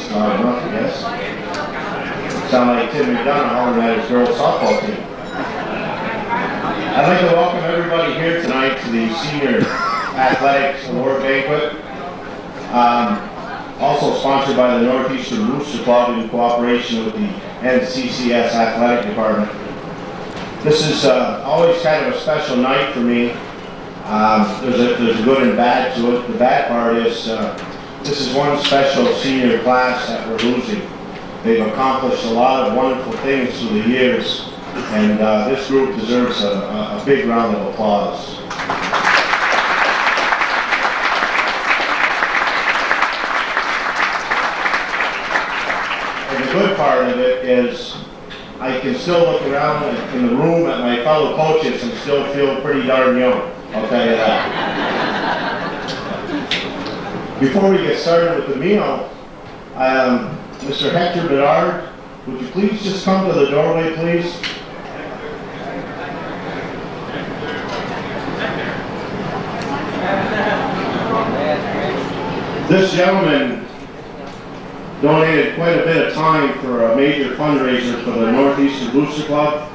It's loud enough, I guess. Sound like Tim McDonough hollering at his girls softball team. I'd like to welcome everybody here tonight to the Senior Athletics Award Banquet. Also sponsored by the Northeastern Booster Club in cooperation with the NCCS Athletic Department. This is always kind of a special night for me. There's a good and bad to it. The bad part is this is one special senior class that we're losing. They've accomplished a lot of wonderful things through the years, and this group deserves a big round of applause. And the good part of it is I can still look around in the room at my fellow coaches and still feel pretty darn young, I'll tell you that. Before we get started with the meal, Mr. Hector Bedard, would you please just come to the doorway, please? This gentleman donated quite a bit of time for a major fundraiser for the Northeastern Booster Club,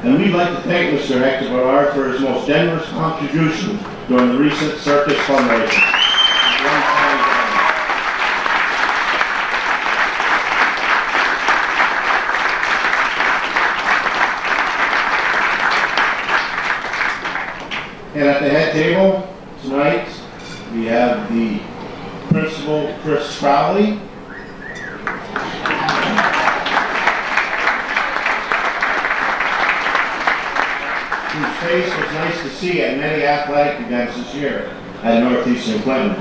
and we'd like to thank Mr. Hector Bedard for his most generous contribution during the recent circus fundraiser. And at the head table tonight, we have the Principal, Chris Crowley, whose face was nice to see at many athletic events this year at Northeastern Clinton.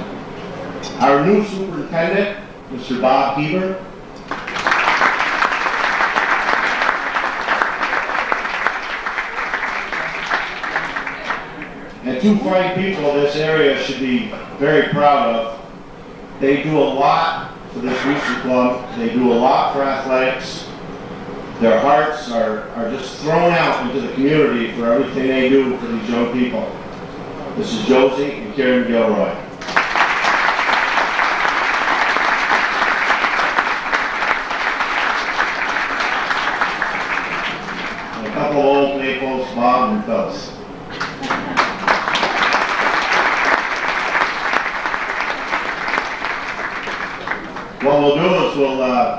Our new superintendent, Mr. Bob Heber, and two fine people this area should be very proud of. They do a lot for this booster club. They do a lot for athletics. Their hearts are just thrown out into the community for everything they do for these young people. This is Josie and Karen Gilroy. And a couple of old maples, Bob and Phyllis. What we'll do is we'll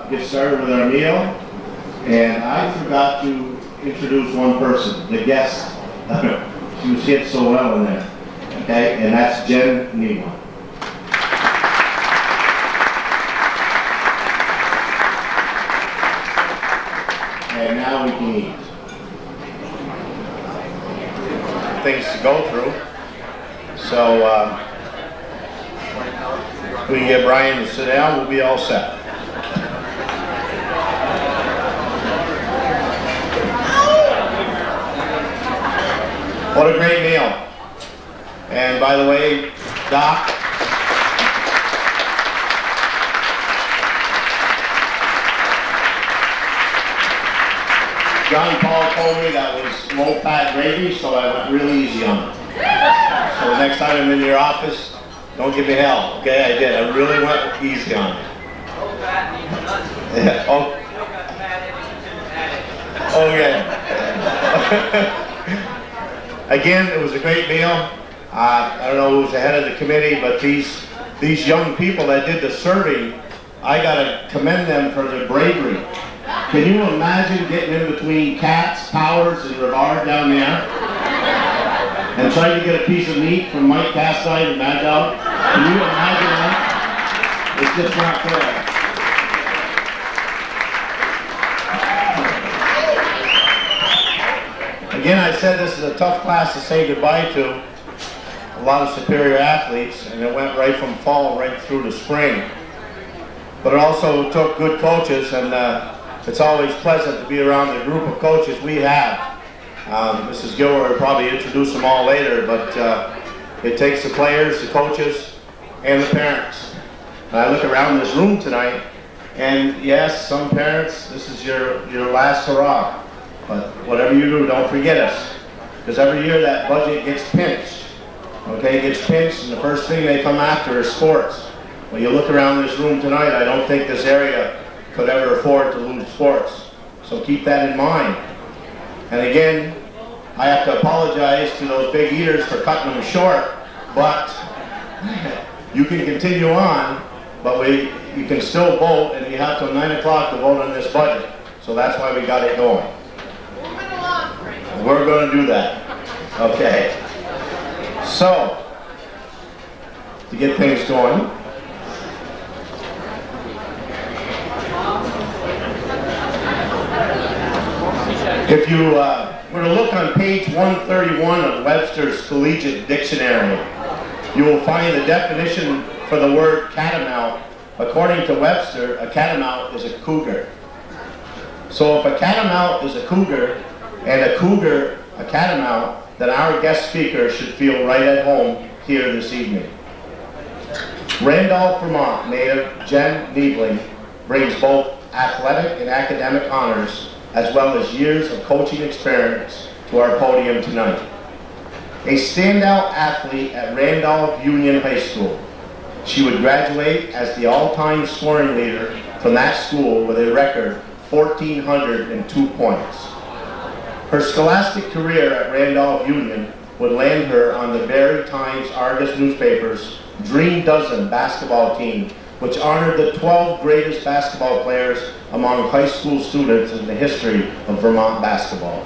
get started with our meal, and I forgot to introduce one person, the guest. She was hit so well in there, okay? And that's Jen Neiman. And now we can eat. Things to go through. So, we can get Brian to sit down, we'll be all set. What a great meal. And by the way, Doc, John Paul told me that was low-fat gravy, so I went really easy on it. So the next time I'm in your office, don't give me hell, okay? I did. I really went easy on it. Yeah. Oh. Okay. Again, it was a great meal. I don't know who was the head of the committee, but these young people that did the serving, I gotta commend them for their bravery. Can you imagine getting in between Katz, Powers, and Rivard down there? And trying to get a piece of meat from Mike Castine and Mad Dog? Can you imagine that? It's just not fair. Again, I said this is a tough class to say goodbye to. A lot of superior athletes, and it went right from fall right through to spring. But it also took good coaches, and it's always pleasant to be around the group of coaches we have. Mrs. Gilroy will probably introduce them all later, but it takes the players, the coaches, and the parents. And I look around this room tonight, and yes, some parents, this is your last hurrah. But whatever you do, don't forget us. Because every year that budget gets pinched. Okay, it gets pinched, and the first thing they come after is sports. When you look around this room tonight, I don't think this area could ever afford to lose sports. So keep that in mind. And again, I have to apologize to those big eaters for cutting them short, but you can continue on, but you can still vote, and you have till 9 o'clock to vote on this budget. So that's why we got it going. We're going to do that. Okay. So, to get things going, if you were to look on page 131 of Webster's Collegiate Dictionary, you will find the definition for the word catamount. According to Webster, a catamount is a cougar. So if a catamount is a cougar and a cougar a catamount, then our guest speaker should feel right at home here this evening. Randolph, Vermont native Jen Niebling brings both athletic and academic honors as well as years of coaching experience to our podium tonight. A standout athlete at Randolph Union High School, she would graduate as the all-time scoring leader from that school with a record 1,402 points. Her scholastic career at Randolph Union would land her on the Barrie Times-Argus newspaper's Dream Dozen basketball team, which honored the 12 greatest basketball players among high school students in the history of Vermont basketball.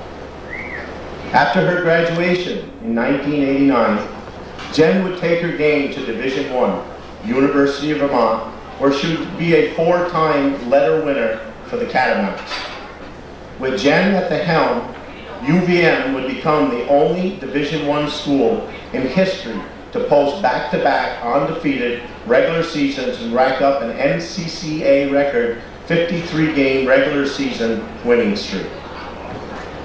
After her graduation in 1989, Jen would take her game to Division I, University of Vermont, where she would be a 4-time letter winner for the Catamounts. With Jen at the helm, UVM would become the only Division I school in history to post back-to-back undefeated regular seasons and rack up an NCCA record 53-game regular season winning streak.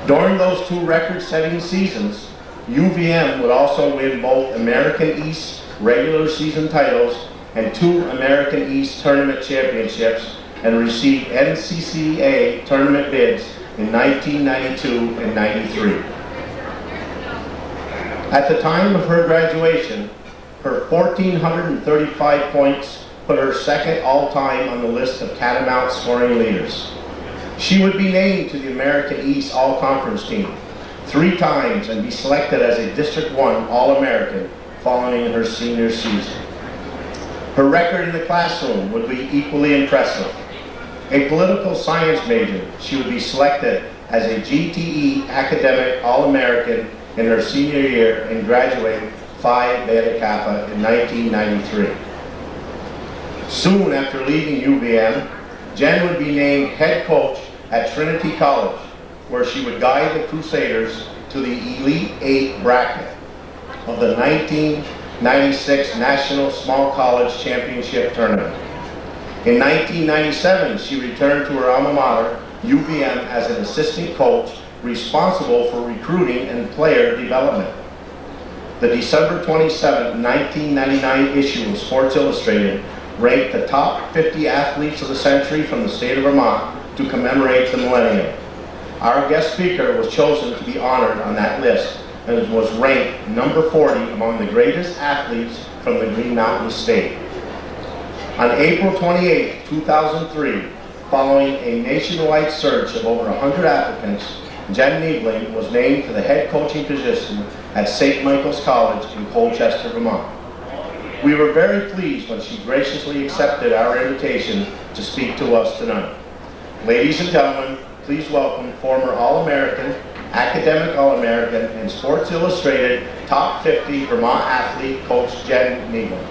During those two record-setting seasons, UVM would also win both American East regular season titles and 2 American East tournament championships and receive NCCA tournament bids in 1992 and 93. At the time of her graduation, her 1,435 points put her second all-time on the list of Catamount scoring leaders. She would be named to the American East All-Conference team 3 times and be selected as a District 1 All-American following her senior season. Her record in the classroom would be equally impressive. A political science major, she would be selected as a GTE Academic All-American in her senior year and graduate Phi Beta Kappa in 1993. Soon after leaving UVM, Jen would be named head coach at Trinity College, where she would guide the Crusaders to the Elite 8 bracket of the 1996 National Small College Championship Tournament. In 1997, she returned to her alma mater, UVM, as an assistant coach responsible for recruiting and player development. The December 27, 1999 issue of Sports Illustrated ranked the top 50 athletes of the century from the state of Vermont to commemorate the millennium. Our guest speaker was chosen to be honored on that list and was ranked number 40 among the greatest athletes from the Green Mountain State. On April 28, 2003, following a nationwide search of over 100 applicants, Jen Niebling was named to the head coaching position at St. Michael's College in Colchester, Vermont. We were very pleased when she graciously accepted our invitation to speak to us tonight. Ladies and gentlemen, please welcome former All-American, Academic All-American, and Sports Illustrated Top 50 Vermont athlete, Coach Jen Niebling.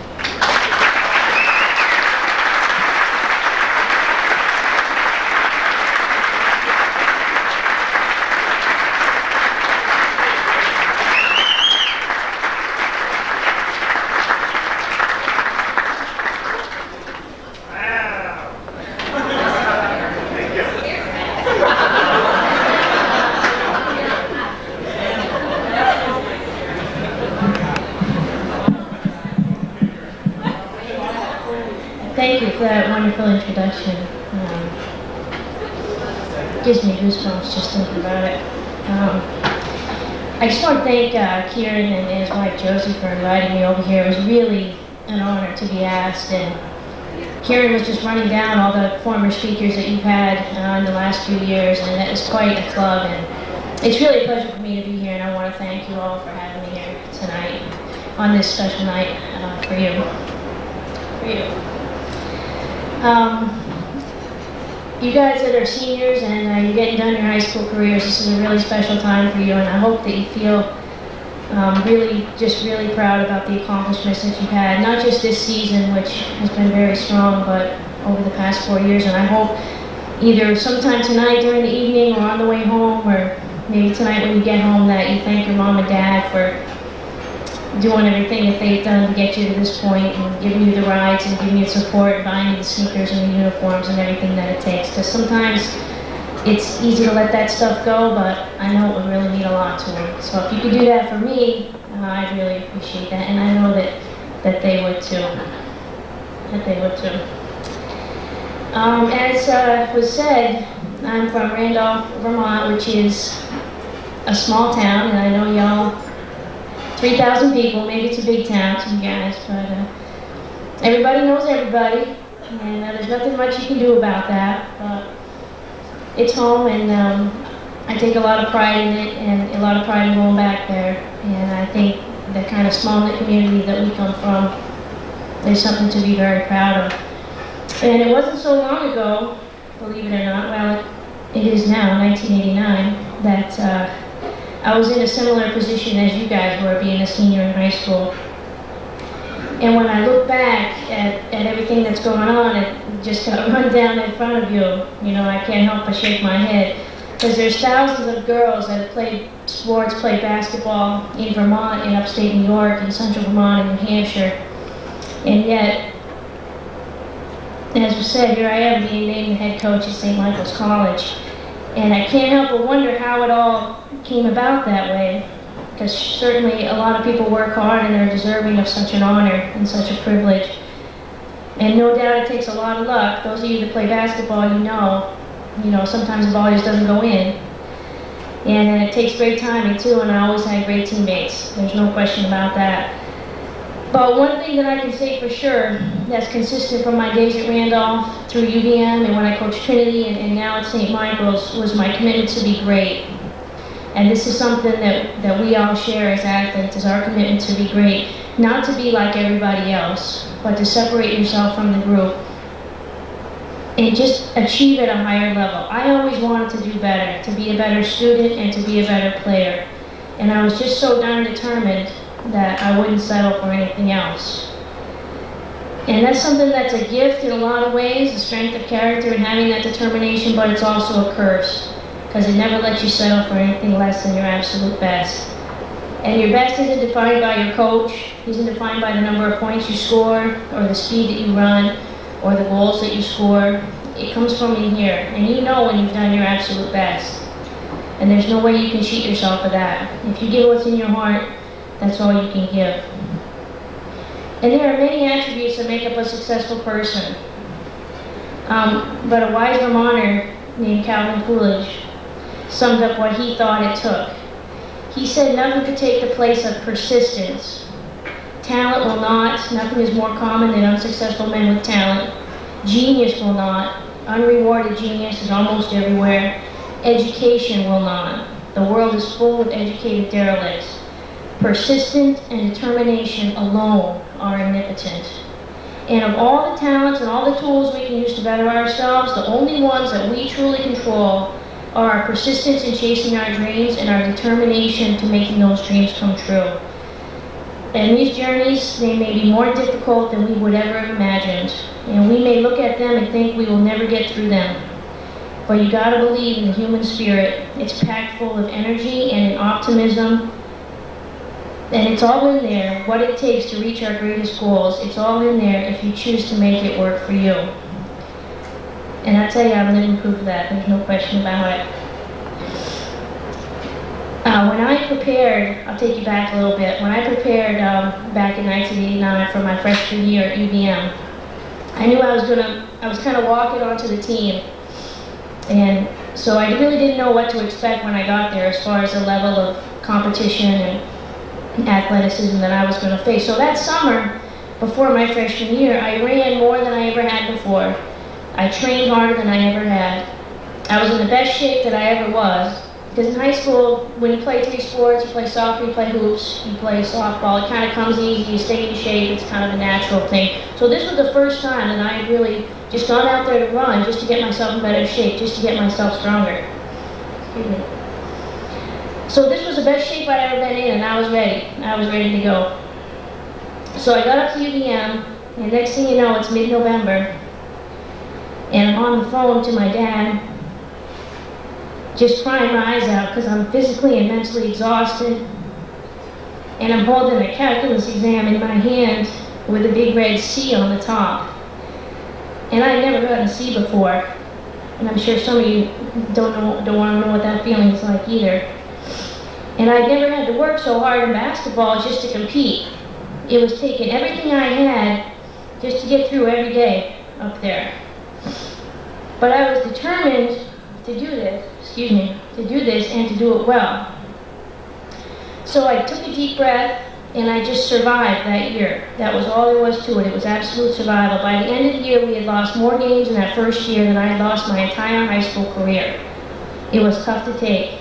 Thank you for that wonderful introduction. Gives me goosebumps just thinking about it. I just want to thank Kieran and his wife Josie for inviting me over here. It was really an honor to be asked, and Karen was just running down all the former speakers that you've had in the last few years, and that is quite a club. And it's really a pleasure for me to be here, and I want to thank you all for having me here tonight on this special night for you. You guys that are seniors and you're getting done your high school careers, this is a really special time for you, and I hope that you feel really proud about the accomplishments that you've had, not just this season, which has been very strong, but over the past 4 years. And I hope either sometime tonight during the evening or on the way home, or maybe tonight when you get home, that you thank your mom and dad for doing everything that they've done to get you to this point, and giving you the rides and giving you support, and buying you the sneakers and the uniforms and everything that it takes. Because sometimes it's easy to let that stuff go, but I know it would really mean a lot to them. So if you could do that for me, I'd really appreciate that, and I know that they would too. As was said, I'm from Randolph, Vermont, which is a small town, and I know y'all, 3,000 people, maybe it's a big town to you guys, but everybody knows everybody, and there's nothing much you can do about that. But it's home, and I take a lot of pride in it, and a lot of pride in going back there. And I think the kind of small-knit community that we come from, there's something to be very proud of. And it wasn't so long ago, believe it or not, well, it is now, 1989, that I was in a similar position as you guys were, being a senior in high school. And when I look back at everything that's going on, it just got run down in front of you. You know, I can't help but shake my head. Because there's thousands of girls that have played sports, played basketball in Vermont, in upstate New York, in central Vermont, and New Hampshire. And yet, as was said, here I am being named the head coach at St. Michael's College. And I can't help but wonder how it all came about that way. Because certainly a lot of people work hard and they're deserving of such an honor and such a privilege. And no doubt it takes a lot of luck. Those of you that play basketball, you know, sometimes the ball just doesn't go in. And it takes great timing too, and I always had great teammates. There's no question about that. But one thing that I can say for sure that's consistent from my days at Randolph through UVM and when I coached Trinity and now at St. Michael's was my commitment to be great. And this is something that we all share as athletes, is our commitment to be great. Not to be like everybody else, but to separate yourself from the group and just achieve at a higher level. I always wanted to do better, to be a better student and to be a better player. And I was just so darn determined that I wouldn't settle for anything else. And that's something that's a gift in a lot of ways, the strength of character and having that determination, but it's also a curse, because it never lets you settle for anything less than your absolute best. And your best isn't defined by your coach, isn't defined by the number of points you score, or the speed that you run, or the goals that you score. It comes from in here, and you know when you've done your absolute best. And there's no way you can cheat yourself of that. If you give what's in your heart, that's all you can give. And there are many attributes that make up a successful person. But a wise Vermonter named Calvin Coolidge summed up what he thought it took. He said nothing could take the place of persistence. Talent will not. Nothing is more common than unsuccessful men with talent. Genius will not. Unrewarded genius is almost everywhere. Education will not. The world is full of educated derelicts. Persistence and determination alone are omnipotent. And of all the talents and all the tools we can use to better ourselves, the only ones that we truly control are our persistence in chasing our dreams and our determination to making those dreams come true. And these journeys, they may be more difficult than we would ever have imagined. And we may look at them and think we will never get through them. But you gotta believe in the human spirit. It's packed full of energy and optimism. And it's all in there, what it takes to reach our greatest goals. It's all in there if you choose to make it work for you. And I tell you, I'm living proof of that. There's no question about it. When I prepared, I'll take you back a little bit. When I prepared back in 1989 for my freshman year at UVM, I knew I was kind of walking onto the team. And so I really didn't know what to expect when I got there as far as the level of competition and athleticism that I was going to face. So that summer, before my freshman year, I ran more than I ever had before. I trained harder than I ever had. I was in the best shape that I ever was. Because in high school, when you play 3 sports, you play soccer, you play hoops, you play softball, it kind of comes easy, you stay in shape, it's kind of a natural thing. So this was the first time that I had really just gone out there to run just to get myself in better shape, just to get myself stronger. Excuse me. So this was the best shape I'd ever been in, and I was ready. I was ready to go. So I got up to UVM, and next thing you know, it's mid-November, and I'm on the phone to my dad, just crying my eyes out because I'm physically and mentally exhausted. And I'm holding a calculus exam in my hand with a big red C on the top. And I'd never gotten a C before. And I'm sure some of you don't want to know what that feeling is like either. And I'd never had to work so hard in basketball just to compete. It was taking everything I had just to get through every day up there. But I was determined to do this, and to do it well. So I took a deep breath, and I just survived that year. That was all there was to it. It was absolute survival. By the end of the year, we had lost more games in that first year than I had lost my entire high school career. It was tough to take.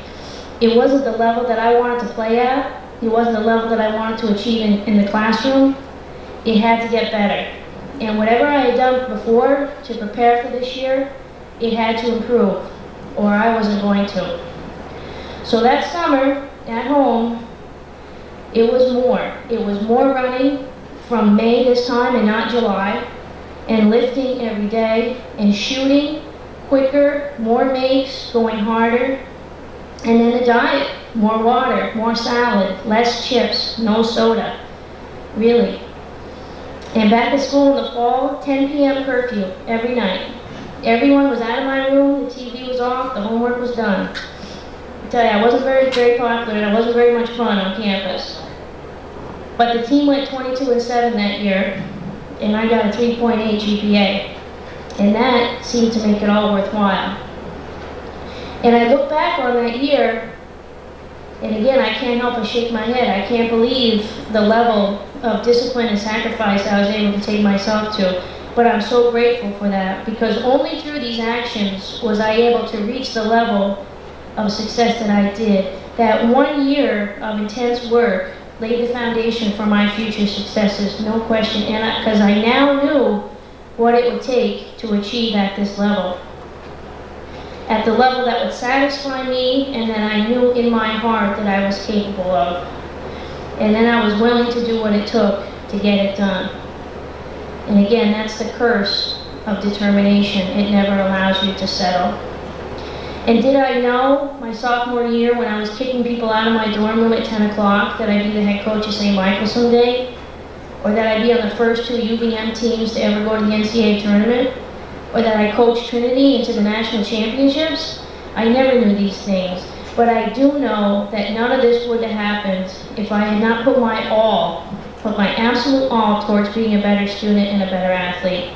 It wasn't the level that I wanted to play at. It wasn't the level that I wanted to achieve in the classroom. It had to get better. And whatever I had done before to prepare for this year, it had to improve, or I wasn't going to. So that summer, at home, it was more. It was more running from May this time and not July, and lifting every day, and shooting quicker, more makes, going harder, and then the diet, more water, more salad, less chips, no soda, really. And back at school in the fall, 10 p.m. curfew every night. Everyone was out of my room, the TV was off, the homework was done. I tell you, I wasn't very popular, and I wasn't very much fun on campus. But the team went 22-7 that year, and I got a 3.8 GPA. And that seemed to make it all worthwhile. And I look back on that year, and again, I can't help but shake my head. I can't believe the level of discipline and sacrifice I was able to take myself to. But I'm so grateful for that, because only through these actions was I able to reach the level of success that I did. That 1 year of intense work laid the foundation for my future successes, no question, and because I now knew what it would take to achieve at this level. At the level that would satisfy me, and that I knew in my heart that I was capable of. And then I was willing to do what it took to get it done. And again, that's the curse of determination. It never allows you to settle. And did I know my sophomore year, when I was kicking people out of my dorm room at 10 o'clock, that I'd be the head coach of St. Michael someday? Or that I'd be on the first 2 UVM teams to ever go to the NCCS tournament? Or that I coached Trinity into the national championships? I never knew these things. But I do know that none of this would have happened if I had not put my absolute all towards being a better student and a better athlete.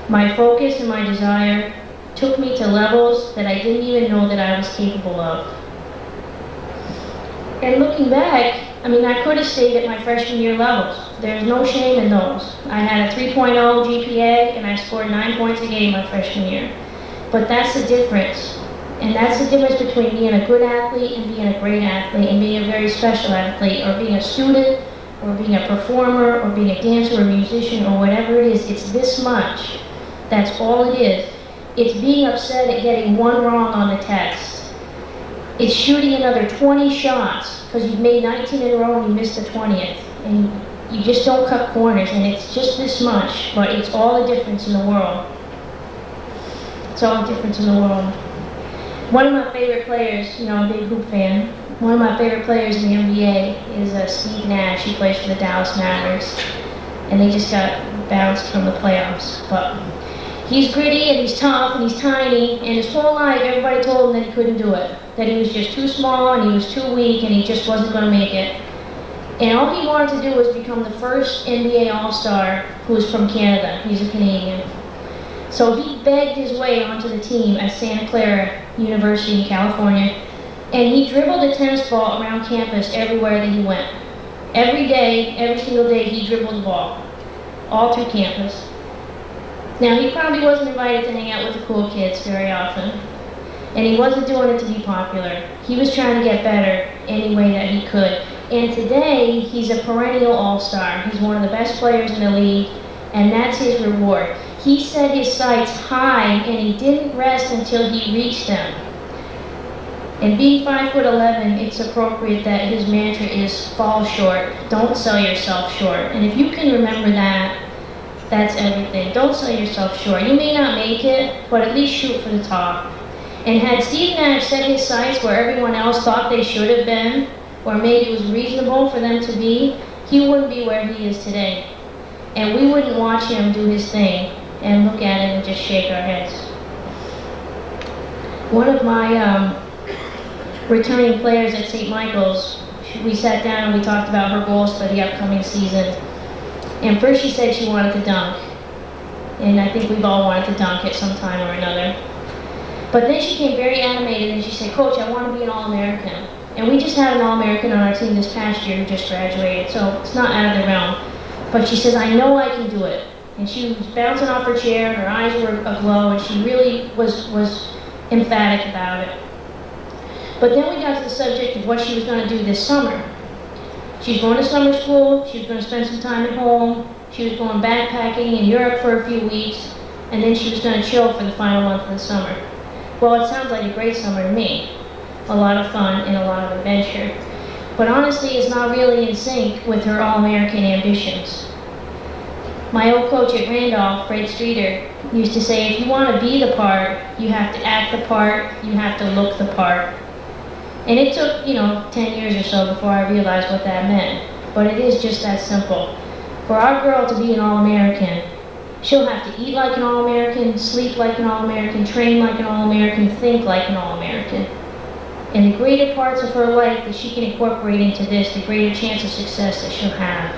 My focus and my desire took me to levels that I didn't even know that I was capable of. And looking back, I could have stayed at my freshman year levels. There's no shame in those. I had a 3.0 GPA and I scored 9 points a game my freshman year. But that's the difference. And that's the difference between being a good athlete and being a great athlete, and being a very special athlete, or being a student, or being a performer, or being a dancer, or musician, or whatever it is. It's this much. That's all it is. It's being upset at getting 1 wrong on the test. It's shooting another 20 shots because you've made 19 in a row and you missed the 20th. And you just don't cut corners, and it's just this much, but it's all the difference in the world. It's all the difference in the world. One of my favorite players, I'm a big hoop fan. One of my favorite players in the NBA is Steve Nash. He plays for the Dallas Mavericks, and they just got bounced from the playoffs. But he's gritty, and he's tough, and he's tiny, and his whole life everybody told him that he couldn't do it, that he was just too small, and he was too weak, and he just wasn't going to make it. And all he wanted to do was become the first NBA All-Star who was from Canada. He's a Canadian. So he begged his way onto the team at Santa Clara University in California, and he dribbled a tennis ball around campus everywhere that he went. Every day, every single day, he dribbled the ball. all through campus. Now, he probably wasn't invited to hang out with the cool kids very often, and he wasn't doing it to be popular. He was trying to get better any way that he could. And today, he's a perennial all-star. He's one of the best players in the league, and that's his reward. He set his sights high, and he didn't rest until he reached them. And being 5'11", it's appropriate that his mantra is fall short, don't sell yourself short. And if you can remember that, that's everything. Don't sell yourself short. You may not make it, but at least shoot for the top. And had Steve Nash set his sights where everyone else thought they should have been, or maybe it was reasonable for them to be, he wouldn't be where he is today. And we wouldn't watch him do his thing and look at it and just shake our heads. One of my returning players at St. Michael's, we sat down and we talked about her goals for the upcoming season. And first she said she wanted to dunk. And I think we've all wanted to dunk at some time or another. But then she came very animated and she said, Coach, I want to be an All-American. And we just had an All-American on our team this past year who just graduated, so it's not out of the realm. But she says, I know I can do it. And she was bouncing off her chair and her eyes were aglow and she really was emphatic about it. But then we got to the subject of what she was going to do this summer. She's going to summer school, she was going to spend some time at home, she was going backpacking in Europe for a few weeks, and then she was going to chill for the final month of the summer. Well, it sounds like a great summer to me. A lot of fun and a lot of adventure. But honestly, it's not really in sync with her All-American ambitions. My old coach at Randolph, Fred Streeter, used to say, if you want to be the part, you have to act the part, you have to look the part. And it took, 10 years or so before I realized what that meant. But it is just that simple. For our girl to be an All-American, she'll have to eat like an All-American, sleep like an All-American, train like an All-American, think like an All-American. And the greater parts of her life that she can incorporate into this, the greater chance of success that she'll have.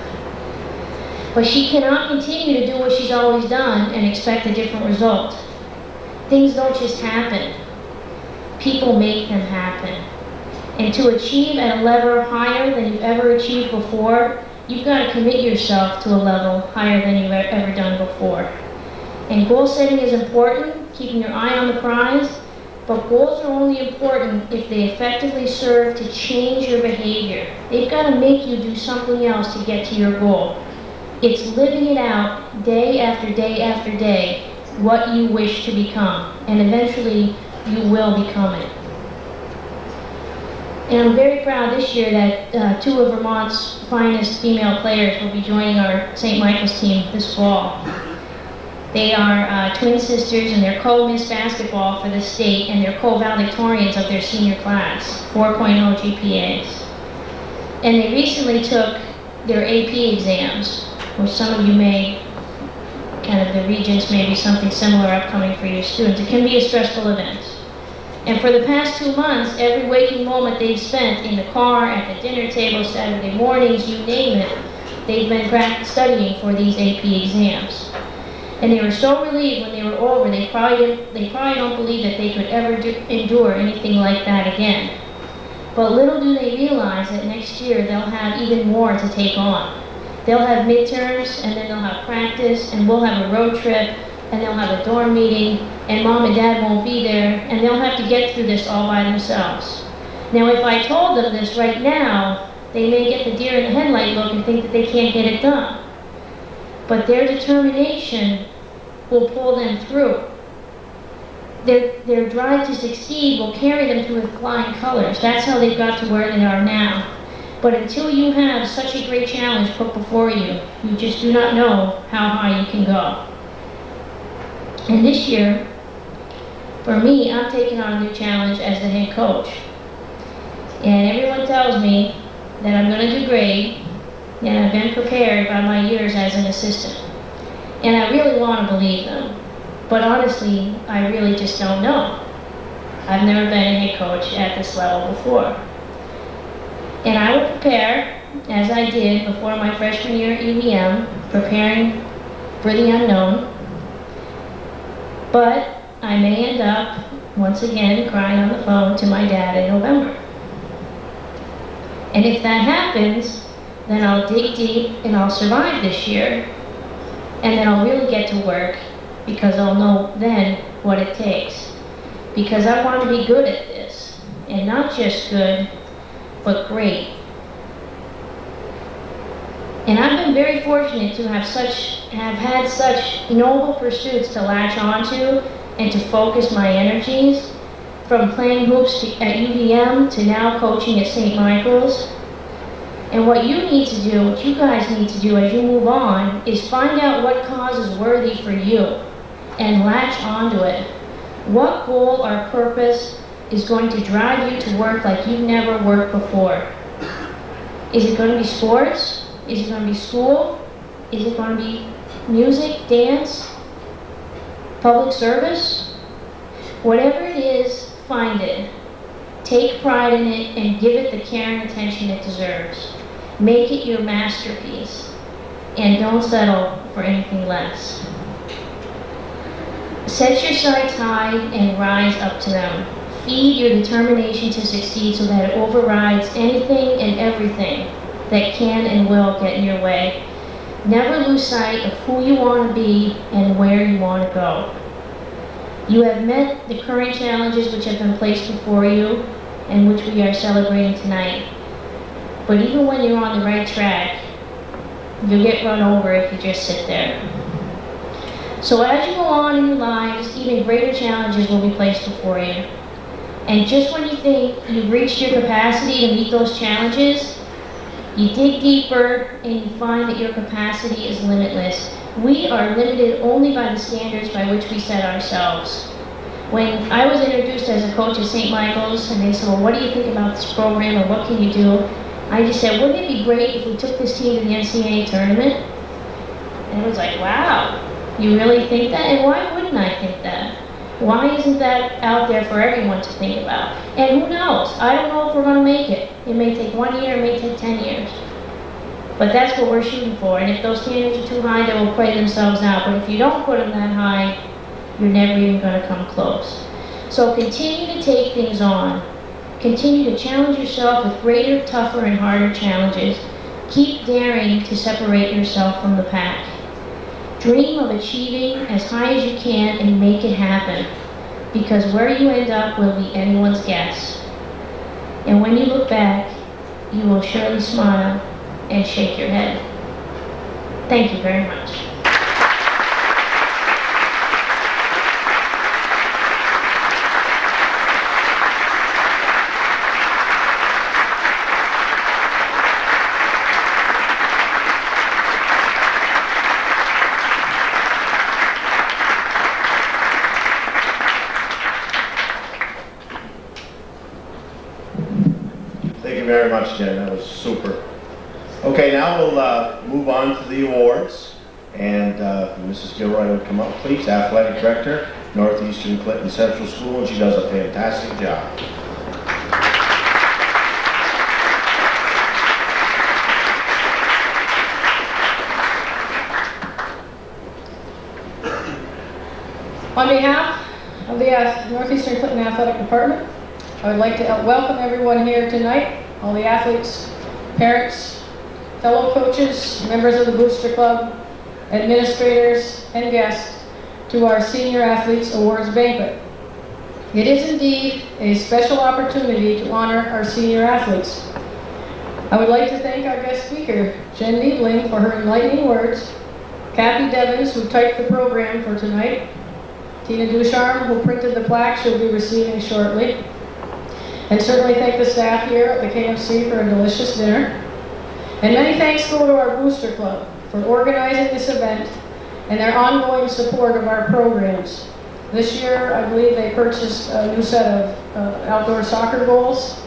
But she cannot continue to do what she's always done and expect a different result. Things don't just happen. People make them happen. And to achieve at a level higher than you've ever achieved before, you've got to commit yourself to a level higher than you've ever done before. And goal setting is important, keeping your eye on the prize, but goals are only important if they effectively serve to change your behavior. They've got to make you do something else to get to your goal. It's living it out day after day after day, what you wish to become, and eventually you will become it. And I'm very proud this year that two of Vermont's finest female players will be joining our St. Michael's team this fall. They are twin sisters and they're co-Miss Basketball for the state and they're co-valedictorians of their senior class, 4.0 GPAs. And they recently took their AP exams, which some of you may, kind of the regents may be something similar upcoming for your students. It can be a stressful event. And for the past 2 months, every waking moment they've spent in the car, at the dinner table, Saturday mornings, you name it, they've been studying for these AP exams. And they were so relieved when they were over, they probably don't believe that they could ever endure anything like that again. But little do they realize that next year they'll have even more to take on. They'll have midterms, and then they'll have practice, and we'll have a road trip, and they'll have a dorm meeting, and mom and dad won't be there, and they'll have to get through this all by themselves. Now, if I told them this right now, they may get the deer in the headlight look and think that they can't get it done. But their determination will pull them through. Their drive to succeed will carry them through with flying colors. That's how they've got to where they are now. But until you have such a great challenge put before you, you just do not know how high you can go. And this year, for me, I'm taking on a new challenge as the head coach. And everyone tells me that I'm going to do great, and I've been prepared by my years as an assistant. And I really want to believe them. But honestly, I really just don't know. I've never been a head coach at this level before. And I will prepare, as I did before my freshman year at UVM, preparing for the unknown. But I may end up, once again, crying on the phone to my dad in November. And if that happens, then I'll dig deep and I'll survive this year. And then I'll really get to work, because I'll know then what it takes. Because I want to be good at this, and not just good, but great. And I've been very fortunate to have had such noble pursuits to latch onto and to focus my energies, from playing hoops at UVM to now coaching at St. Michael's. And what you need to do, what you guys need to do as you move on, is find out what cause is worthy for you and latch onto it. What goal or purpose is going to drive you to work like you've never worked before? Is it going to be sports? Is it going to be school? Is it going to be music, dance, public service? Whatever it is, find it. Take pride in it and give it the care and attention it deserves. Make it your masterpiece, and don't settle for anything less. Set your sights high and rise up to them. Feed your determination to succeed so that it overrides anything and everything that can and will get in your way. Never lose sight of who you want to be and where you want to go. You have met the current challenges which have been placed before you and which we are celebrating tonight. But even when you're on the right track, you'll get run over if you just sit there. So as you go on in your lives, even greater challenges will be placed before you. And just when you think you've reached your capacity to meet those challenges, you dig deeper and you find that your capacity is limitless. We are limited only by the standards by which we set ourselves. When I was introduced as a coach at St. Michael's, and they said, well, what do you think about this program, or what can you do? I just said, wouldn't it be great if we took this team to the NCAA tournament? And it was like, wow, you really think that? And why wouldn't I think that? Why isn't that out there for everyone to think about? And who knows? I don't know if we're going to make it. It may take 1 year, it may take 10 years. But that's what we're shooting for. And if those standards are too high, they will play themselves out. But if you don't put them that high, you're never even going to come close. So continue to take things on. Continue to challenge yourself with greater, tougher, and harder challenges. Keep daring to separate yourself from the pack. Dream of achieving as high as you can and make it happen, because where you end up will be anyone's guess. And when you look back, you will surely smile and shake your head. Thank you very much. Thank you very much, Jen. That was super. Okay, now we'll move on to the awards. And Mrs. Gilroy would come up, please. Athletic Director, Northeastern Clinton Central School, and she does a fantastic job. On behalf of the Northeastern Clinton Athletic Department, I would like to welcome everyone here tonight, all the athletes, parents, fellow coaches, members of the Booster Club, administrators, and guests to our Senior Athletes Awards Banquet. It is indeed a special opportunity to honor our senior athletes. I would like to thank our guest speaker, Jen Niebling, for her enlightening words, Kathy Devins, who typed the program for tonight, Tina Ducharme, who printed the plaque she'll be receiving shortly, and certainly thank the staff here at the K of C for a delicious dinner. And many thanks go to our Booster Club for organizing this event and their ongoing support of our programs. This year, I believe they purchased a new set of outdoor soccer goals,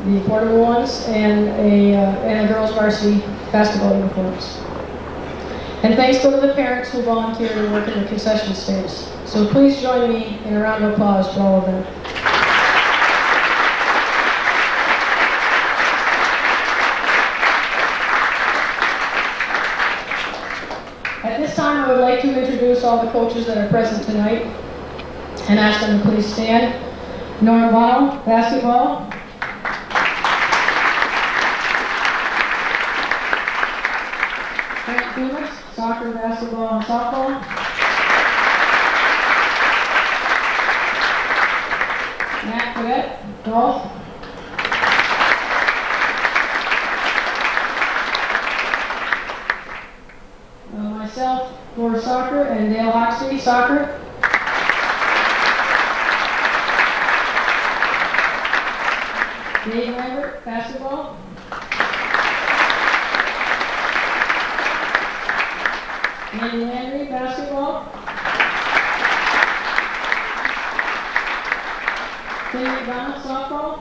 the portable ones, and a girls' varsity basketball uniforms. And thanks go to the parents who volunteered to work in the concession stands. So please join me in a round of applause for all of them. At this time, I would like to introduce all the coaches that are present tonight and ask them to please stand. Norm Bono, basketball. Frank Dumas, soccer, basketball, and softball. Matt Cadet, golf. Myself for soccer, and Dale Hoxley, soccer. Dave Lambert, basketball. Andy Landry, basketball. Tim McDonald, softball.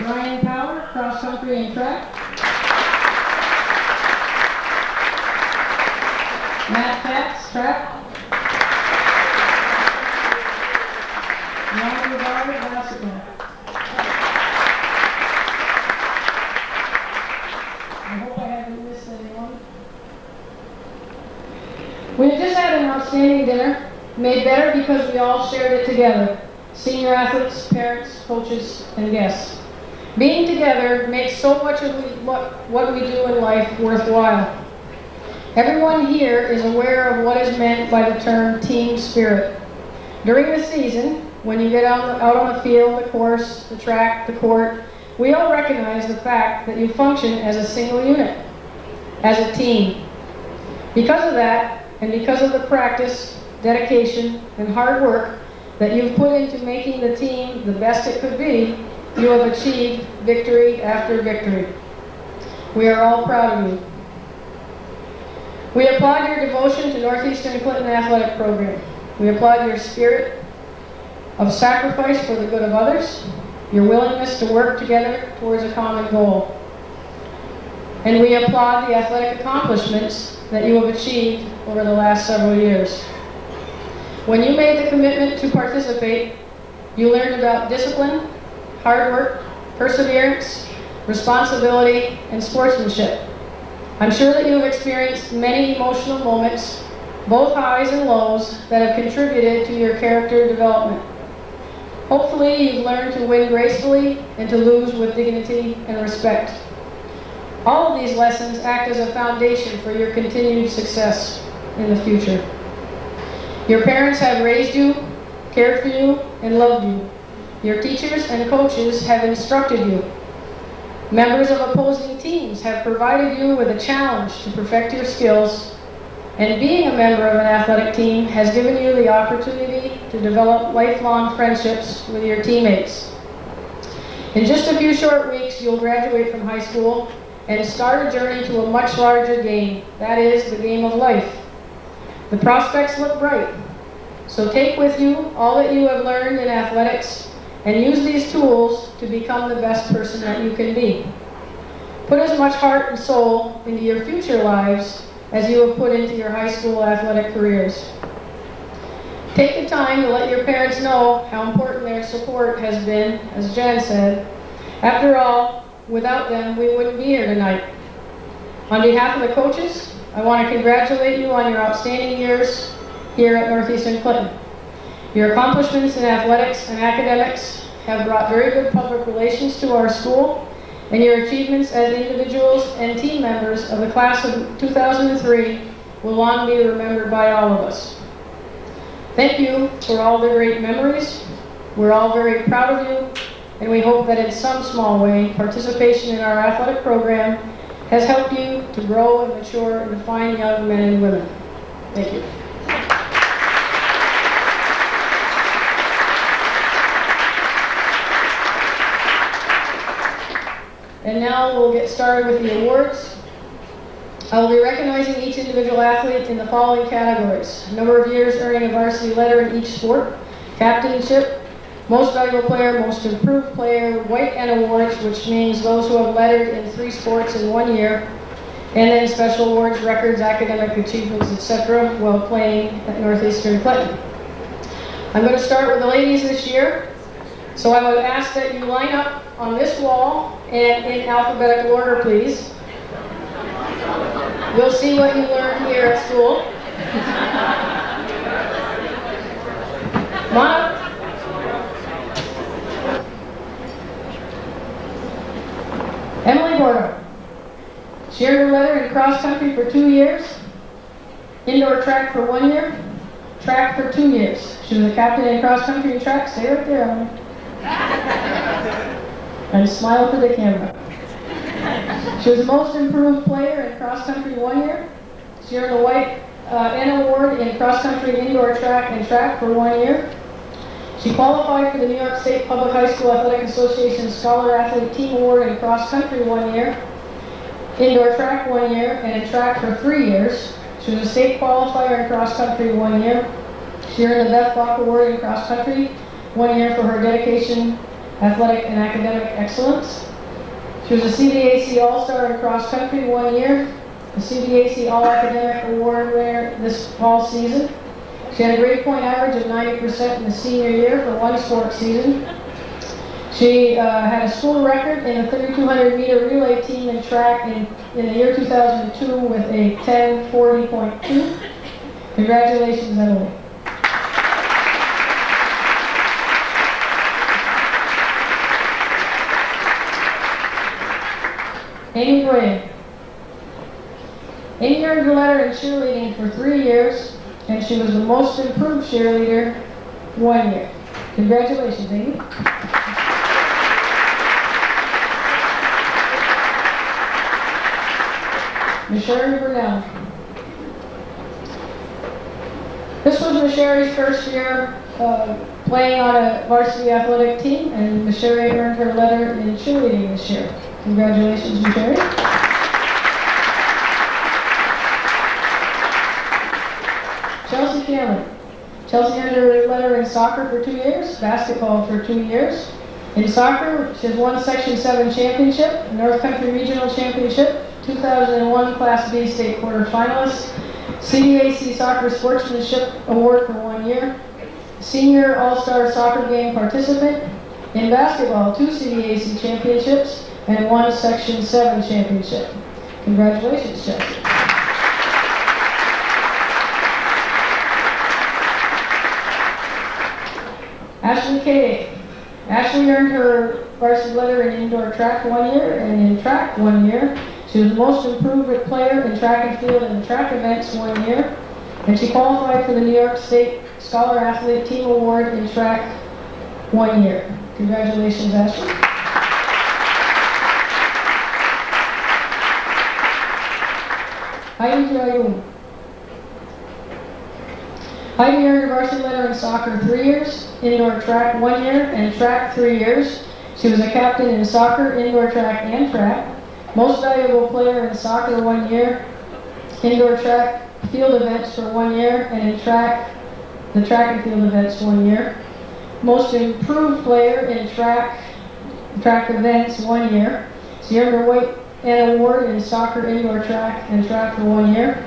Brian Power, cross country and track. Matt Katz, track. Ron Barber, basketball. I hope I haven't missed anyone. We have just had an outstanding dinner, made better because we all shared it together. Senior athletes, parents, coaches, and guests. Being together makes so much of what we do in life worthwhile. Everyone here is aware of what is meant by the term team spirit. During the season, when you get out on the field, the course, the track, the court, we all recognize the fact that you function as a single unit, as a team. Because of that, and because of the practice, dedication, and hard work that you've put into making the team the best it could be, you have achieved victory after victory. We are all proud of you. We applaud your devotion to Northeastern Clinton Athletic Program. We applaud your spirit of sacrifice for the good of others, your willingness to work together towards a common goal. And we applaud the athletic accomplishments that you have achieved over the last several years. When you made the commitment to participate, you learned about discipline, hard work, perseverance, responsibility, and sportsmanship. I'm sure that you have experienced many emotional moments, both highs and lows, that have contributed to your character development. Hopefully, you've learned to win gracefully and to lose with dignity and respect. All of these lessons act as a foundation for your continued success in the future. Your parents have raised you, cared for you, and loved you. Your teachers and coaches have instructed you. Members of opposing teams have provided you with a challenge to perfect your skills, and being a member of an athletic team has given you the opportunity to develop lifelong friendships with your teammates. In just a few short weeks, you'll graduate from high school and start a journey to a much larger game, that is, the game of life. The prospects look bright, so take with you all that you have learned in athletics and use these tools to become the best person that you can be. Put as much heart and soul into your future lives as you have put into your high school athletic careers. Take the time to let your parents know how important their support has been, as Jan said. After all, without them, we wouldn't be here tonight. On behalf of the coaches, I want to congratulate you on your outstanding years here at Northeastern Clinton. Your accomplishments in athletics and academics have brought very good public relations to our school, and your achievements as individuals and team members of the class of 2003 will long be remembered by all of us. Thank you for all the great memories. We're all very proud of you, and we hope that in some small way, participation in our athletic program has helped you to grow and mature into fine young men and women. Thank you. And now we'll get started with the awards. I will be recognizing each individual athlete in the following categories: number of years earning a varsity letter in each sport, captainship, most valuable player, most improved player, White and awards, which means those who have lettered in 3 sports in 1 year, and then special awards, records, academic achievements, etc. while playing at Northeastern Clinton. I'm going to start with the ladies this year. So I would ask that you line up on this wall and in alphabetical order, please. We'll see what you learn here at school. Come on up. Emily Bordeaux. She earned her letter in cross country for 2 years, indoor track for 1 year, track for 2 years. She was a captain in cross country and track. Stay right there, Ellen. And smile for the camera. She was the most improved player in cross country 1 year. She earned the White N Award in cross country, indoor track, and track for 1 year. She qualified for the New York State Public High School Athletic Association Scholar Athlete Team Award in cross country 1 year, indoor track 1 year, and in track for 3 years. She was a state qualifier in cross country 1 year. She earned the Beth Bach Award in cross country 1 year for her dedication, athletic, and academic excellence. She was a CDAC All-Star in cross country 1 year, a CDAC All-Academic Award winner this fall season. She had a grade point average of 90% in the senior year for one sport season. She had a school record in the 3,200 meter relay team in track in the year 2002 with a 10:40.2. Congratulations, Emily. Amy Gray. Amy earned her letter in cheerleading for 3 years, and she was the most improved cheerleader 1 year. Congratulations, Amy. Ms. Sherry Burnell. This was Ms. Sherry's first year playing on a varsity athletic team, and Ms. Sherry earned her letter in cheerleading this year. Congratulations, Ms. Sherry. Chelsea Cameron. Chelsea earned her letter in soccer for 2 years, basketball for 2 years. In soccer, she has won Section 7 championship, North Country Regional Championship, 2001 Class B state quarterfinalist, CDAC Soccer Sportsmanship Award for 1 year, Senior All-Star Soccer Game participant. In basketball, 2 CDAC championships and 1 Section 7 championship. Congratulations, Chelsea. Ashley K. Ashley earned her varsity letter in indoor track 1 year and in track 1 year. She was the most improved player in track and field and track events 1 year. And she qualified for the New York State Scholar Athlete Team Award in track 1 year. Congratulations, Ashley. Heidi Dragoon. Heidi earned her varsity letter in soccer 3 years, indoor track 1 year, and track 3 years. She was a captain in soccer, indoor track, and track. Most valuable player in soccer 1 year, indoor track field events for 1 year, and in track, the track and field events 1 year. Most improved player in track events 1 year. She earned her White N Award in soccer, indoor track, and track for 1 year.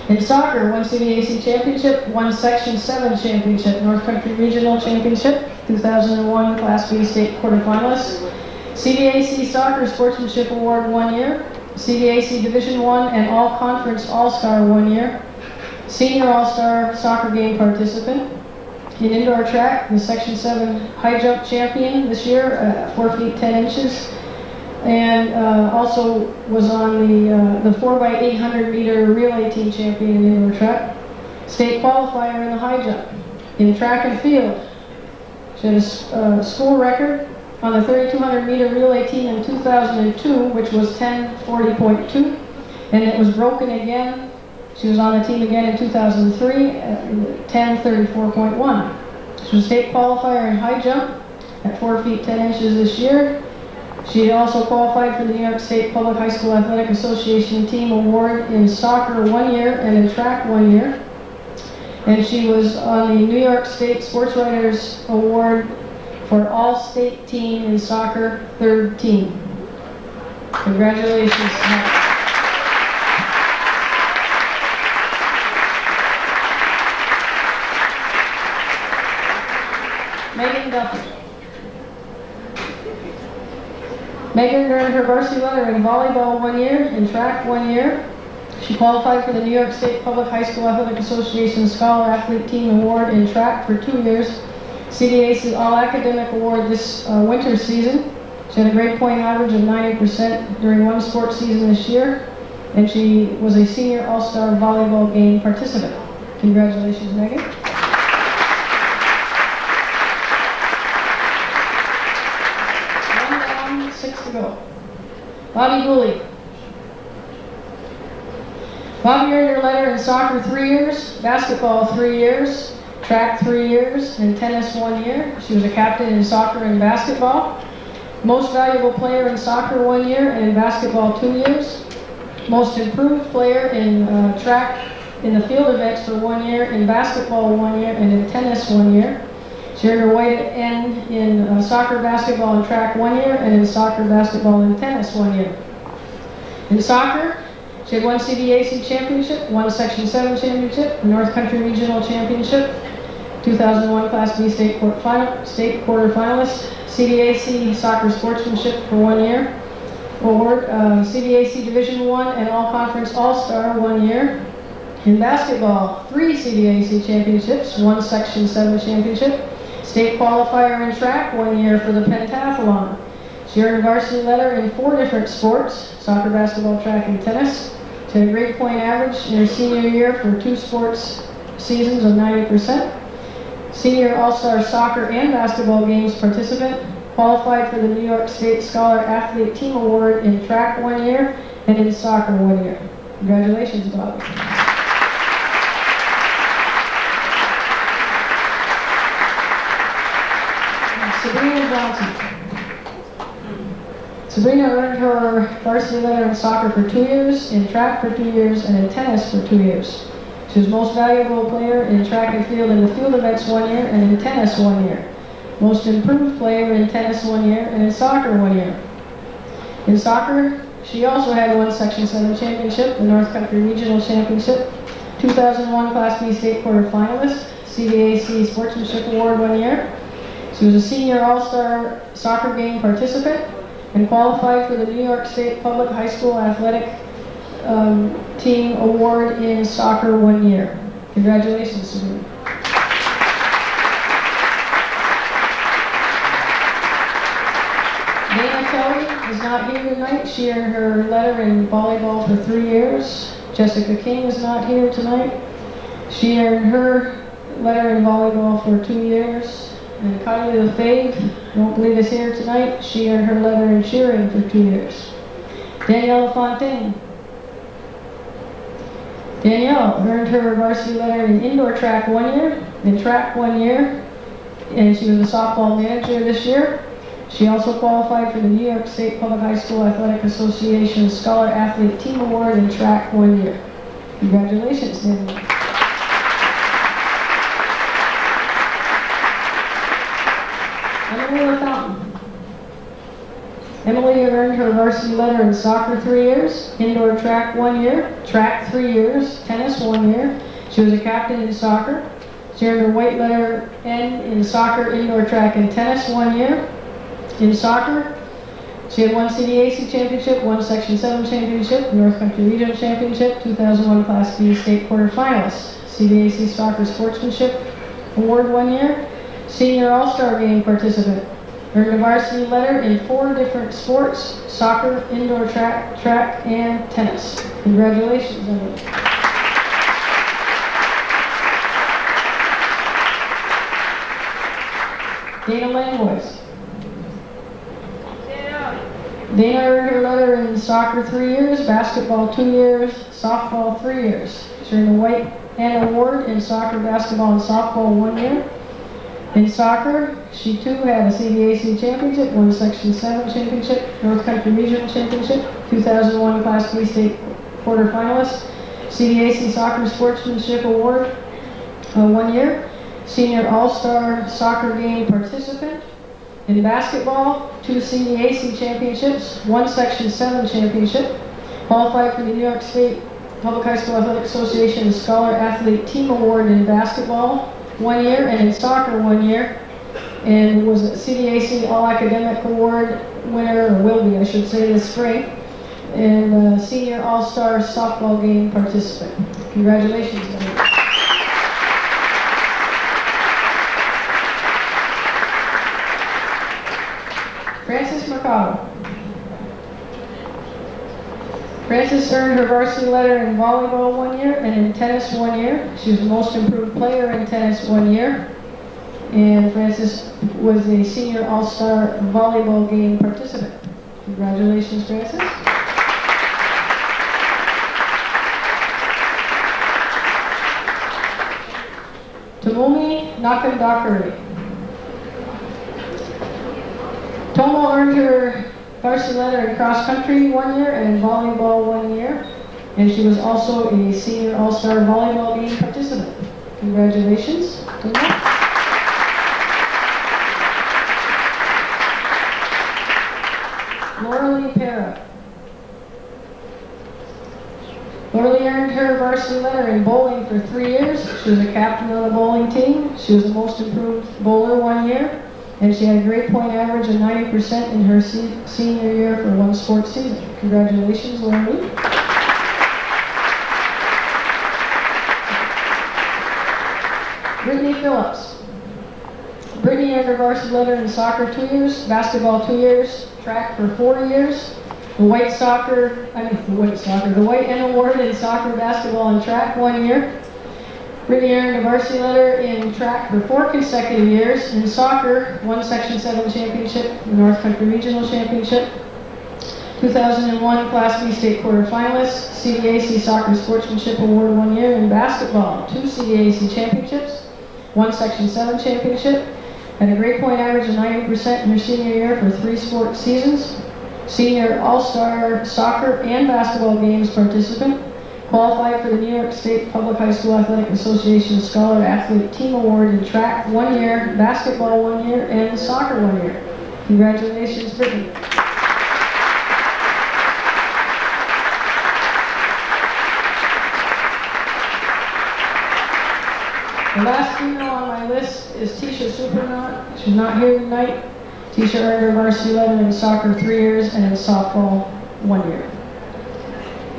In soccer, 1 CDAC championship, 1 Section 7 championship, North Country Regional Championship, 2001 Class B state quarterfinalist. CDAC Soccer Sportsmanship Award 1 year, CDAC Division I and All Conference All-Star 1 year, Senior All-Star Soccer Game participant. In indoor track, the Section 7 high jump champion this year, 4 feet 10 inches, and also was on the 4x800 meter relay team champion in indoor track. State qualifier in the high jump. In track and field, she had a school record on the 3,200 meter relay team in 2002, which was 10:40.2, and it was broken again. She was on the team again in 2003 at 10:34.1. She was state qualifier in high jump at 4 feet 10 inches this year. She also qualified for the New York State Public High School Athletic Association Team Award in soccer 1 year and in track 1 year. And she was on the New York State Sports Writers Award for All-State Team in Soccer, 3rd team. Congratulations. Megan Duffy. Megan earned her varsity letter in volleyball 1 year, in track 1 year. She qualified for the New York State Public High School Athletic Association Scholar Athlete Team Award in track for 2 years, CDAC All Academic Award this winter season. She had a grade point average of 90% during one sports season this year, and she was a senior all-star volleyball game participant. Congratulations, Megan. 6 to go. Bobby Gooley. Bobby earned her letter in soccer 3 years, basketball 3 years, track 3 years, and tennis 1 year. She was a captain in soccer and basketball. Most valuable player in soccer 1 year and in basketball 2 years. Most improved player in track in the field events for 1 year, in basketball 1 year, and in tennis 1 year. She earned her white N in soccer, basketball, and track 1 year, and in soccer, basketball, and tennis 1 year. In soccer, she had 1 CDAC championship, 1 Section 7 championship, a North Country Regional Championship, 2001 Class B state quarterfinalist, CDAC Soccer Sportsmanship for 1 year, award, CDAC Division 1 and All-Conference All-Star 1 year. In basketball, 3 CDAC championships, 1 Section 7 championship, state qualifier in track 1 year for the pentathlon. She earned a varsity letter in 4 different sports, soccer, basketball, track, and tennis. She had a grade point average in her senior year for 2 sports seasons of 90%. Senior All-Star Soccer and Basketball Games participant, qualified for the New York State Scholar Athlete Team Award in track 1 year and in soccer 1 year. Congratulations, Bobby. Sabrina Johnson. Sabrina earned her varsity letter in soccer for 2 years, in track for 2 years, and in tennis for 2 years. She was most valuable player in track and field in the field events 1 year, and in tennis 1 year. Most improved player in tennis 1 year, and in soccer 1 year. In soccer, she also had 1 Section 7 championship, the North Country Regional Championship, 2001 Class B state quarterfinalist, CDAC Sportsmanship Award 1 year. She was a senior all-star soccer game participant and qualified for the New York State Public High School Athletic Team Award in soccer 1 year. Congratulations, Sabrina. Dana Kelly is not here tonight. She earned her letter in volleyball for 3 years. Jessica King is not here tonight. She earned her letter in volleyball for 2 years. And Kylie LaFave, I don't believe is here tonight. She earned her letter in cheering for 2 years. Danielle LaFontaine. Danielle earned her varsity letter in indoor track 1 year, in track 1 year, and she was a softball manager this year. She also qualified for the New York State Public High School Athletic Association Scholar Athlete Team Award in track 1 year. Congratulations, Danielle. Emily LaFountain. Emily earned her varsity letter in soccer 3 years, indoor track 1 year, track 3 years, tennis 1 year. She was a captain in soccer. She earned her white letter N in soccer, indoor track, and tennis 1 year. In soccer, she had 1 CDAC championship, 1 Section 7 championship, North Country Regional Championship, 2001 Class B state quarterfinalist, CDAC Soccer Sportsmanship Award 1 year. Senior All-Star Game participant. Earned a varsity letter in 4 different sports, soccer, indoor track, and tennis. Congratulations, Emily. Dana Langlois. Dana earned her letter in soccer 3 years, basketball 2 years, softball 3 years. She earned a white N award in soccer, basketball, and softball 1 year. In soccer, she too had a CDAC championship, 1 Section 7 championship, North Country Regional Championship, 2001 Class B state quarterfinalist, CDAC Soccer Sportsmanship Award 1 year, Senior All-Star Soccer Game participant. In basketball, 2 CDAC championships, 1 Section 7 championship, qualified for the New York State Public High School Athletic Association Scholar Athlete Team Award in basketball 1 year, and in soccer 1 year, and was a CDAC All-Academic Award winner, or will be, I should say, this spring, and Senior All-Star Softball Game participant. Congratulations, Dana. Frances Mercado. Frances earned her varsity letter in volleyball 1 year and in tennis 1 year. She was the most improved player in tennis 1 year. And Frances was a senior all-star volleyball game participant. Congratulations, Frances. Tamumi Nakandakari. Tomo earned her varsity letter in cross country 1 year and in volleyball 1 year. And she was also a senior all-star volleyball game participant. Congratulations, Tomo. Lauralee Para. Lauralee earned her varsity letter in bowling for 3 years. She was a captain of the bowling team. She was the most improved bowler 1 year. And she had a grade point average of 90% in her senior year for 1 sports season. Congratulations, Lauralee. Brittany Phillips. Brittany earned her varsity letter in soccer 2 years, basketball 2 years, track for 4 years. The White N Award in soccer, basketball, and track 1 year. Brittany earned a varsity letter in track for 4 consecutive years. In soccer, 1 Section 7 championship, the North Country Regional Championship. 2001 Class B state quarterfinalist, CDAC Soccer Sportsmanship Award 1 year. In basketball, 2 CDAC championships, 1 Section 7 championship. Had a grade point average of 90% in her senior year for 3 sports seasons. Senior All-Star Soccer and Basketball Games participant. Qualified for the New York State Public High School Athletic Association Scholar Athlete Team Award in track 1 year, basketball 1 year, and soccer 1 year. Congratulations, Brittany. The last female on my list is Tisha Supernaut. She's not here tonight. Tisha earned her varsity letter in soccer 3 years and in softball 1 year.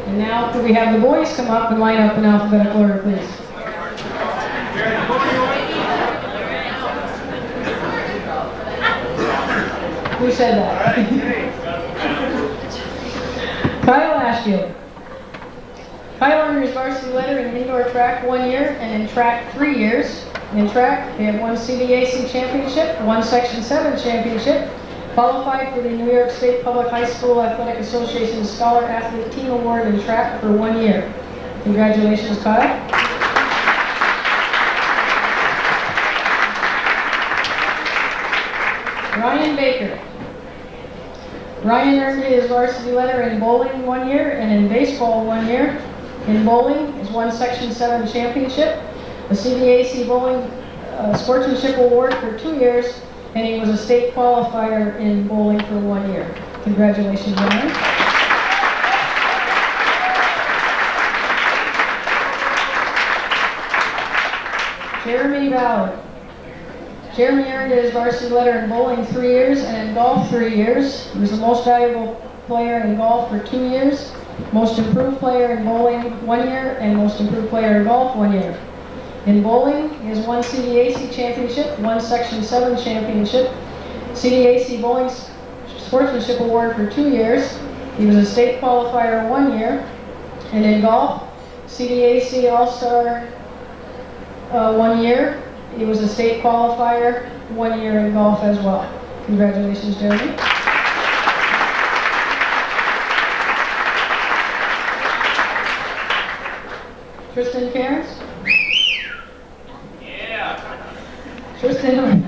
And now could we have the boys come up and line up in alphabetical order, please? Who said that? Kyle Ashfield. Kyle earned his varsity letter in indoor track 1 year and in track 3 years. In track, they had 1 CDAC championship, 1 Section 7 championship, qualified for the New York State Public High School Athletic Association Scholar Athlete Team Award in track for 1 year. Congratulations, Kyle. Ryan Baker. Ryan earned his varsity letter in bowling 1 year and in baseball 1 year. In bowling is 1 Section 7 championship, a CDAC Bowling Sportsmanship Award for 2 years, and he was a state qualifier in bowling for 1 year. Congratulations, Ryan. Jeremy Ballard. Jeremy earned his varsity letter in bowling 3 years and in golf 3 years. He was the most valuable player in golf for 2 years, most improved player in bowling 1 year, and most improved player in golf 1 year. In bowling, he has 1 CDAC championship, 1 Section 7 championship, CDAC Bowling Sportsmanship Award for 2 years. He was a state qualifier 1 year. And in golf, CDAC All-Star 1 year. He was a state qualifier 1 year in golf as well. Congratulations, Jeremy. Tristan Cairns. Yeah. Tristan.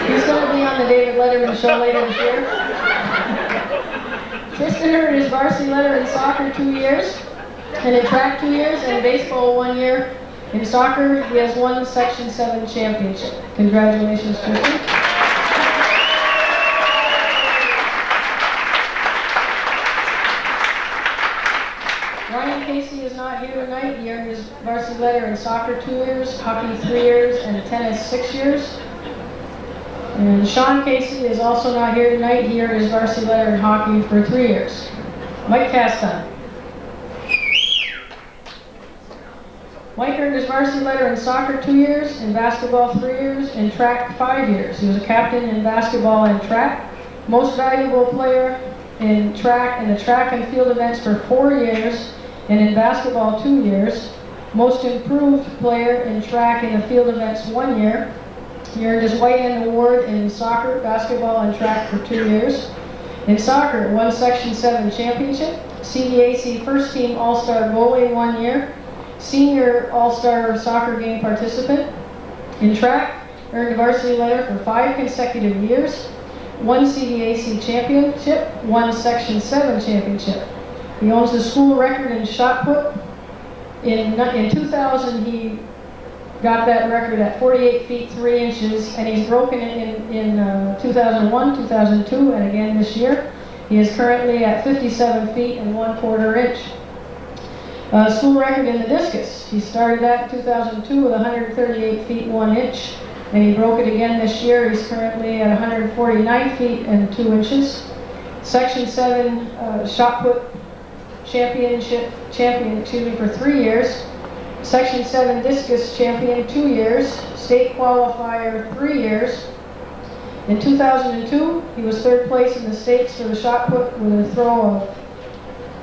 He's going to be on the David Letterman show later this year. Tristan earned his varsity letter in soccer 2 years, and in track 2 years, and in baseball 1 year. In soccer, he has 1 Section 7 championship. Congratulations, Tristan. Ryan Casey is not here tonight. He earned his varsity letter in soccer 2 years, hockey 3 years, and tennis 6 years. And Sean Casey is also not here tonight. He earned his varsity letter in hockey for 3 years. Mike Caston. Mike earned his varsity letter in soccer 2 years, in basketball 3 years, and track 5 years. He was a captain in basketball and track, most valuable player in track and the track and field events for 4 years, and in basketball 2 years, most improved player in track and the field events 1 year. He earned his White End Award in soccer, basketball, and track for 2 years. In soccer, won Section 7 championship, CDAC first team All-Star goalie 1 year, senior All-Star soccer game participant. In track, earned a varsity letter for 5 consecutive years, won CDAC championship, won Section 7 championship. He owns the school record in shot put. In 2000, he got that record at 48 feet 3 inches, and he's broken it in 2001, 2002, and again this year. He is currently at 57 feet and 1/4 inch. School record in the discus. He started that in 2002 with 138 feet 1 inch, and he broke it again this year. He's currently at 149 feet and 2 inches. Section 7 shot put champion for 3 years. Section 7 discus champion 2 years. State qualifier 3 years. In 2002, he was 3rd place in the states for the shot put with a throw of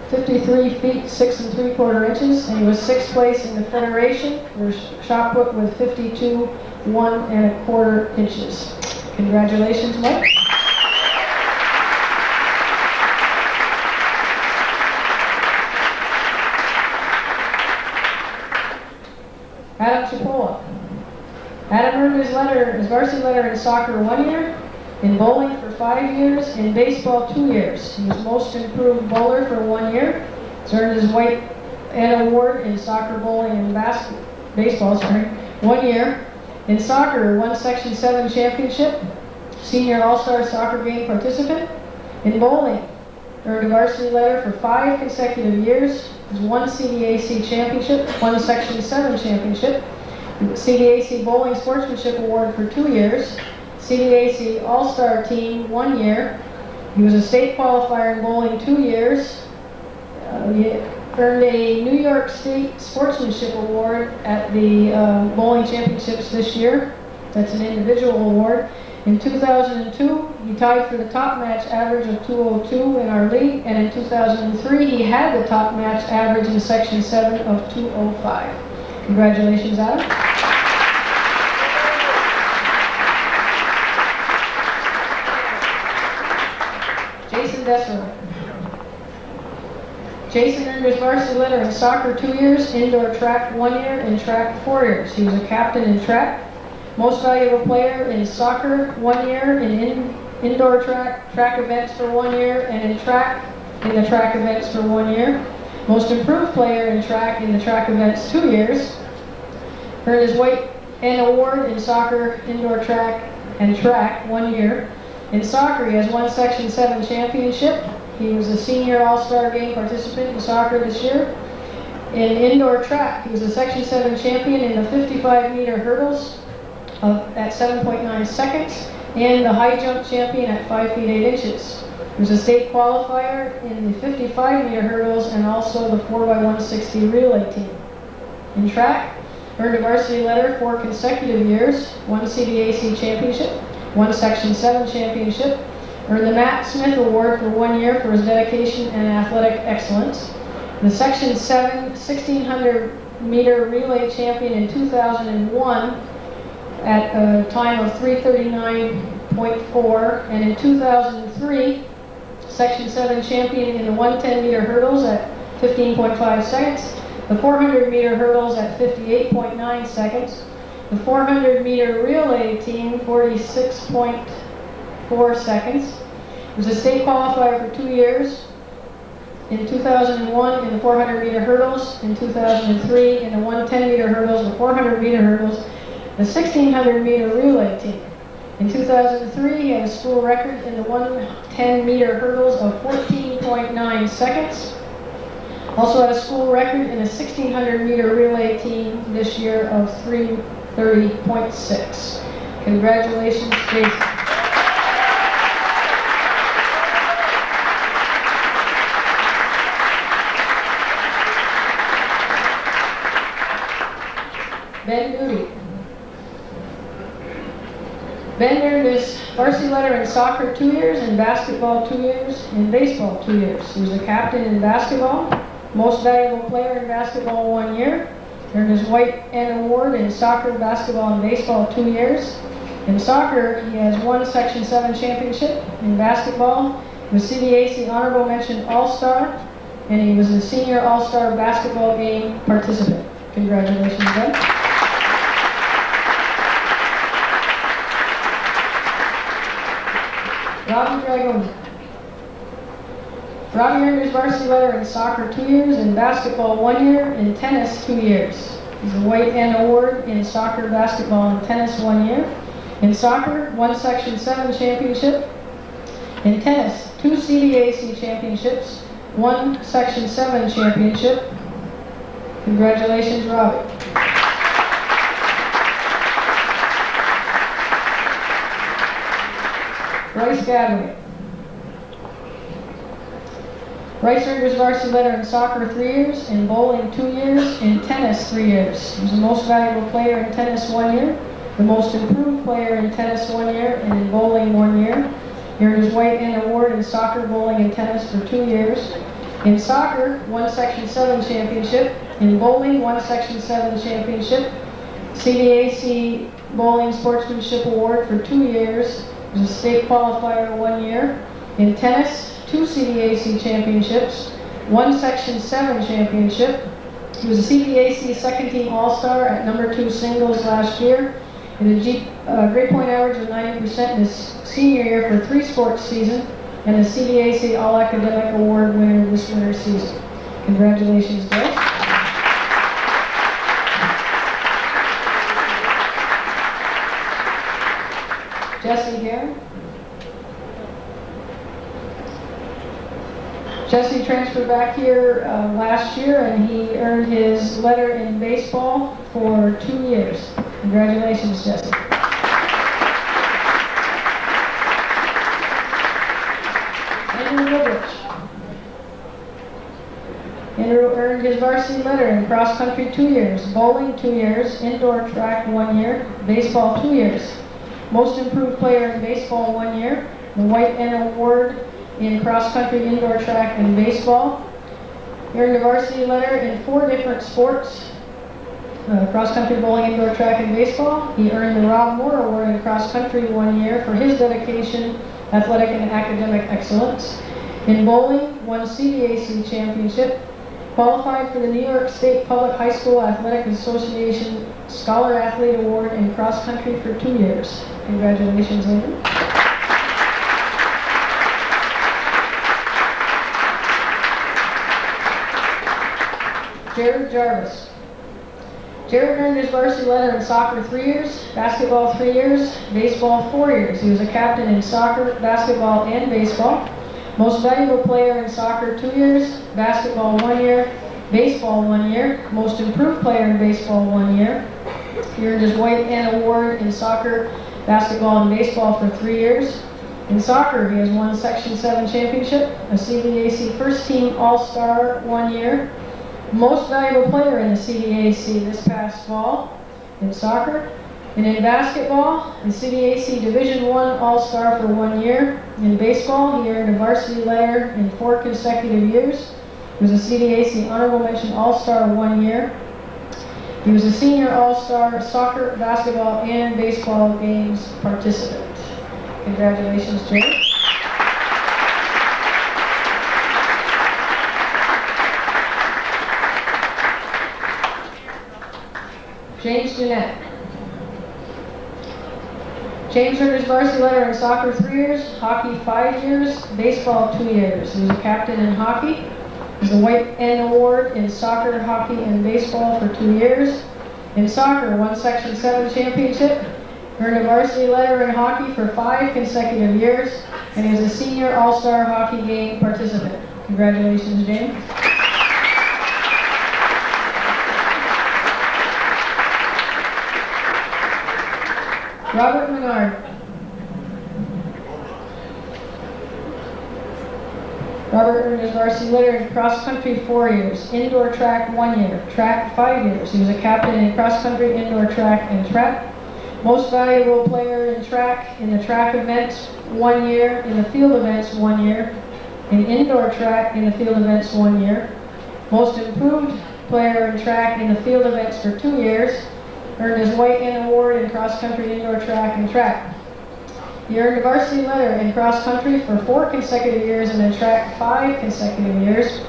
53 feet 6 3/4 inches, and he was 6th place in the federation for shot put with 52 1 1/4 inches. Congratulations, Mike. Adam Chipola. Adam earned his varsity letter in soccer 1 year, in bowling for 5 years, in baseball 2 years. He was most improved bowler for 1 year. He's earned his White End Award in soccer, bowling, and baseball 1 year. In soccer, won Section 7 championship, senior all-star soccer game participant. In bowling, earned a varsity letter for 5 consecutive years. He's won CDAC championship, won Section 7 championship, CDAC bowling sportsmanship award for 2 years, CDAC all-star team 1 year. He was a state qualifier in bowling 2 years. He earned a New York State sportsmanship award at the bowling championships this year. That's an individual award. In 2002, he tied for the top match average of 202 in our league, and in 2003, he had the top match average in Section 7 of 205. Congratulations, Adam. Jason Dessler. Jason earned his varsity letter in soccer 2 years, indoor track 1 year, and track 4 years. He was a captain in track. Most valuable player in soccer 1 year, in indoor track events for 1 year, and in the track events for 1 year. Most improved player in the track events 2 years. Earned his White End Award in soccer, indoor track, and track 1 year. In soccer, he has won Section 7 championship. He was a senior all-star game participant in soccer this year. In indoor track, he was a Section 7 champion in the 55-meter hurdles at 7.9 seconds, and the high jump champion at 5 feet 8 inches. He was a state qualifier in the 55-meter hurdles and also the 4x160 relay team. In track, earned a varsity letter 4 consecutive years, won CDAC championship, won Section 7 championship, earned the Matt Smith Award for 1 year for his dedication and athletic excellence. The Section 7 1600-meter relay champion in 2001 at a time of 3:39.4, and in 2003, Section 7 champion in the 110-meter hurdles at 15.5 seconds, the 400-meter hurdles at 58.9 seconds, the 400-meter relay team 46.4 seconds. He was a state qualifier for 2 years. In 2001 in the 400-meter hurdles, in 2003 in the 110-meter hurdles, the 400-meter hurdles, the 1600-meter relay team. In 2003, he had a school record in the 110-meter hurdles of 14.9 seconds. Also had a school record in a 1600-meter relay team this year of 3:30.6. Congratulations, Jason. Ben Moody. Ben earned his varsity letter in soccer 2 years, in basketball 2 years, in baseball 2 years. He was a captain in basketball, most valuable player in basketball 1 year, earned his White N Award in soccer, basketball, and baseball 2 years. In soccer, he has won Section 7 championship. In basketball, he was CBAC Honorable Mention All-Star, and he was a Senior All-Star basketball game participant. Congratulations, Ben. Robbie Dragon. Robbie earned his varsity letter in soccer 2 years, in basketball 1 year, in tennis 2 years. He's a White N Award in soccer, basketball, and tennis 1 year. In soccer, 1 Section 7 championship. In tennis, 2 CBAC championships, 1 Section 7 championship. Congratulations, Robbie. Bryce Gadway. Bryce earned his varsity letter in soccer 3 years, in bowling 2 years, in tennis 3 years. He was the most valuable player in tennis 1 year, the most improved player in tennis 1 year, and in bowling 1 year. He earned his White N Award in soccer, bowling, and tennis for 2 years. In soccer, 1 Section 7 championship. In bowling, 1 Section 7 championship. CBAC Bowling Sportsmanship Award for 2 years. He was a state qualifier 1 year. In tennis, 2 CBAC championships, 1 Section 7 championship. He was a CBAC second team All-Star at number 2 singles last year. And a grade point average of 90% in his senior year for 3 sports season, and a CBAC All-Academic Award winner this winter season. Congratulations, Bill. Jesse Guerin. Jesse transferred back here last year, and he earned his letter in baseball for 2 years. Congratulations, Jesse. Andrew Woodrich. Andrew earned his varsity letter in cross country 2 years, bowling 2 years, indoor track 1 year, baseball 2 years. Most improved player in baseball 1 year, the White N Award in cross country, indoor track, and baseball. He earned a varsity letter in 4 different sports. Cross country, bowling, indoor track, and baseball. He earned the Rob Moore Award in cross country 1 year for his dedication, athletic, and academic excellence. In bowling, 1 CBAC championship. Qualified for the New York State Public High School Athletic Association Scholar Athlete Award in cross country for 2 years. Congratulations, Andrew. Jared Jarvis. Jared earned his varsity letter in soccer 3 years, basketball 3 years, baseball 4 years. He was a captain in soccer, basketball, and baseball. Most valuable player in soccer 2 years, basketball 1 year, baseball 1 year. Most improved player in baseball 1 year. He earned his White N Award in soccer, basketball, and baseball for 3 years. In soccer, he has won Section 7 championship, a CBAC first team All-Star 1 year. Most valuable player in the CBAC this past fall in soccer. And in basketball, the CBAC Division I All-Star for 1 year. In baseball, he earned a varsity letter in 4 consecutive years. He was a CBAC Honorable Mention All-Star 1 year. He was a Senior All-Star soccer, basketball, and baseball games participant. Congratulations, Jay. James Jeanette. James earned his varsity letter in soccer 3 years, hockey 5 years, baseball 2 years. He was a captain in hockey. He has a White N Award in soccer, hockey, and baseball for 2 years. In soccer, 1 Section 7 championship, earned a varsity letter in hockey for 5 consecutive years, and he was a Senior All-Star hockey game participant. Congratulations, James. Robert Menard. Robert earned his varsity letter in cross country 4 years, indoor track 1 year, track 5 years. He was a captain in cross country, indoor track, and track. Most valuable player in track in the track events 1 year, in the field events 1 year, in indoor track in the field events 1 year. Most improved player in track in the field events for 2 years. Earned his White N Award in cross country, indoor track, and track. He earned a varsity letter in cross country for 4 consecutive years and in track 5 consecutive years.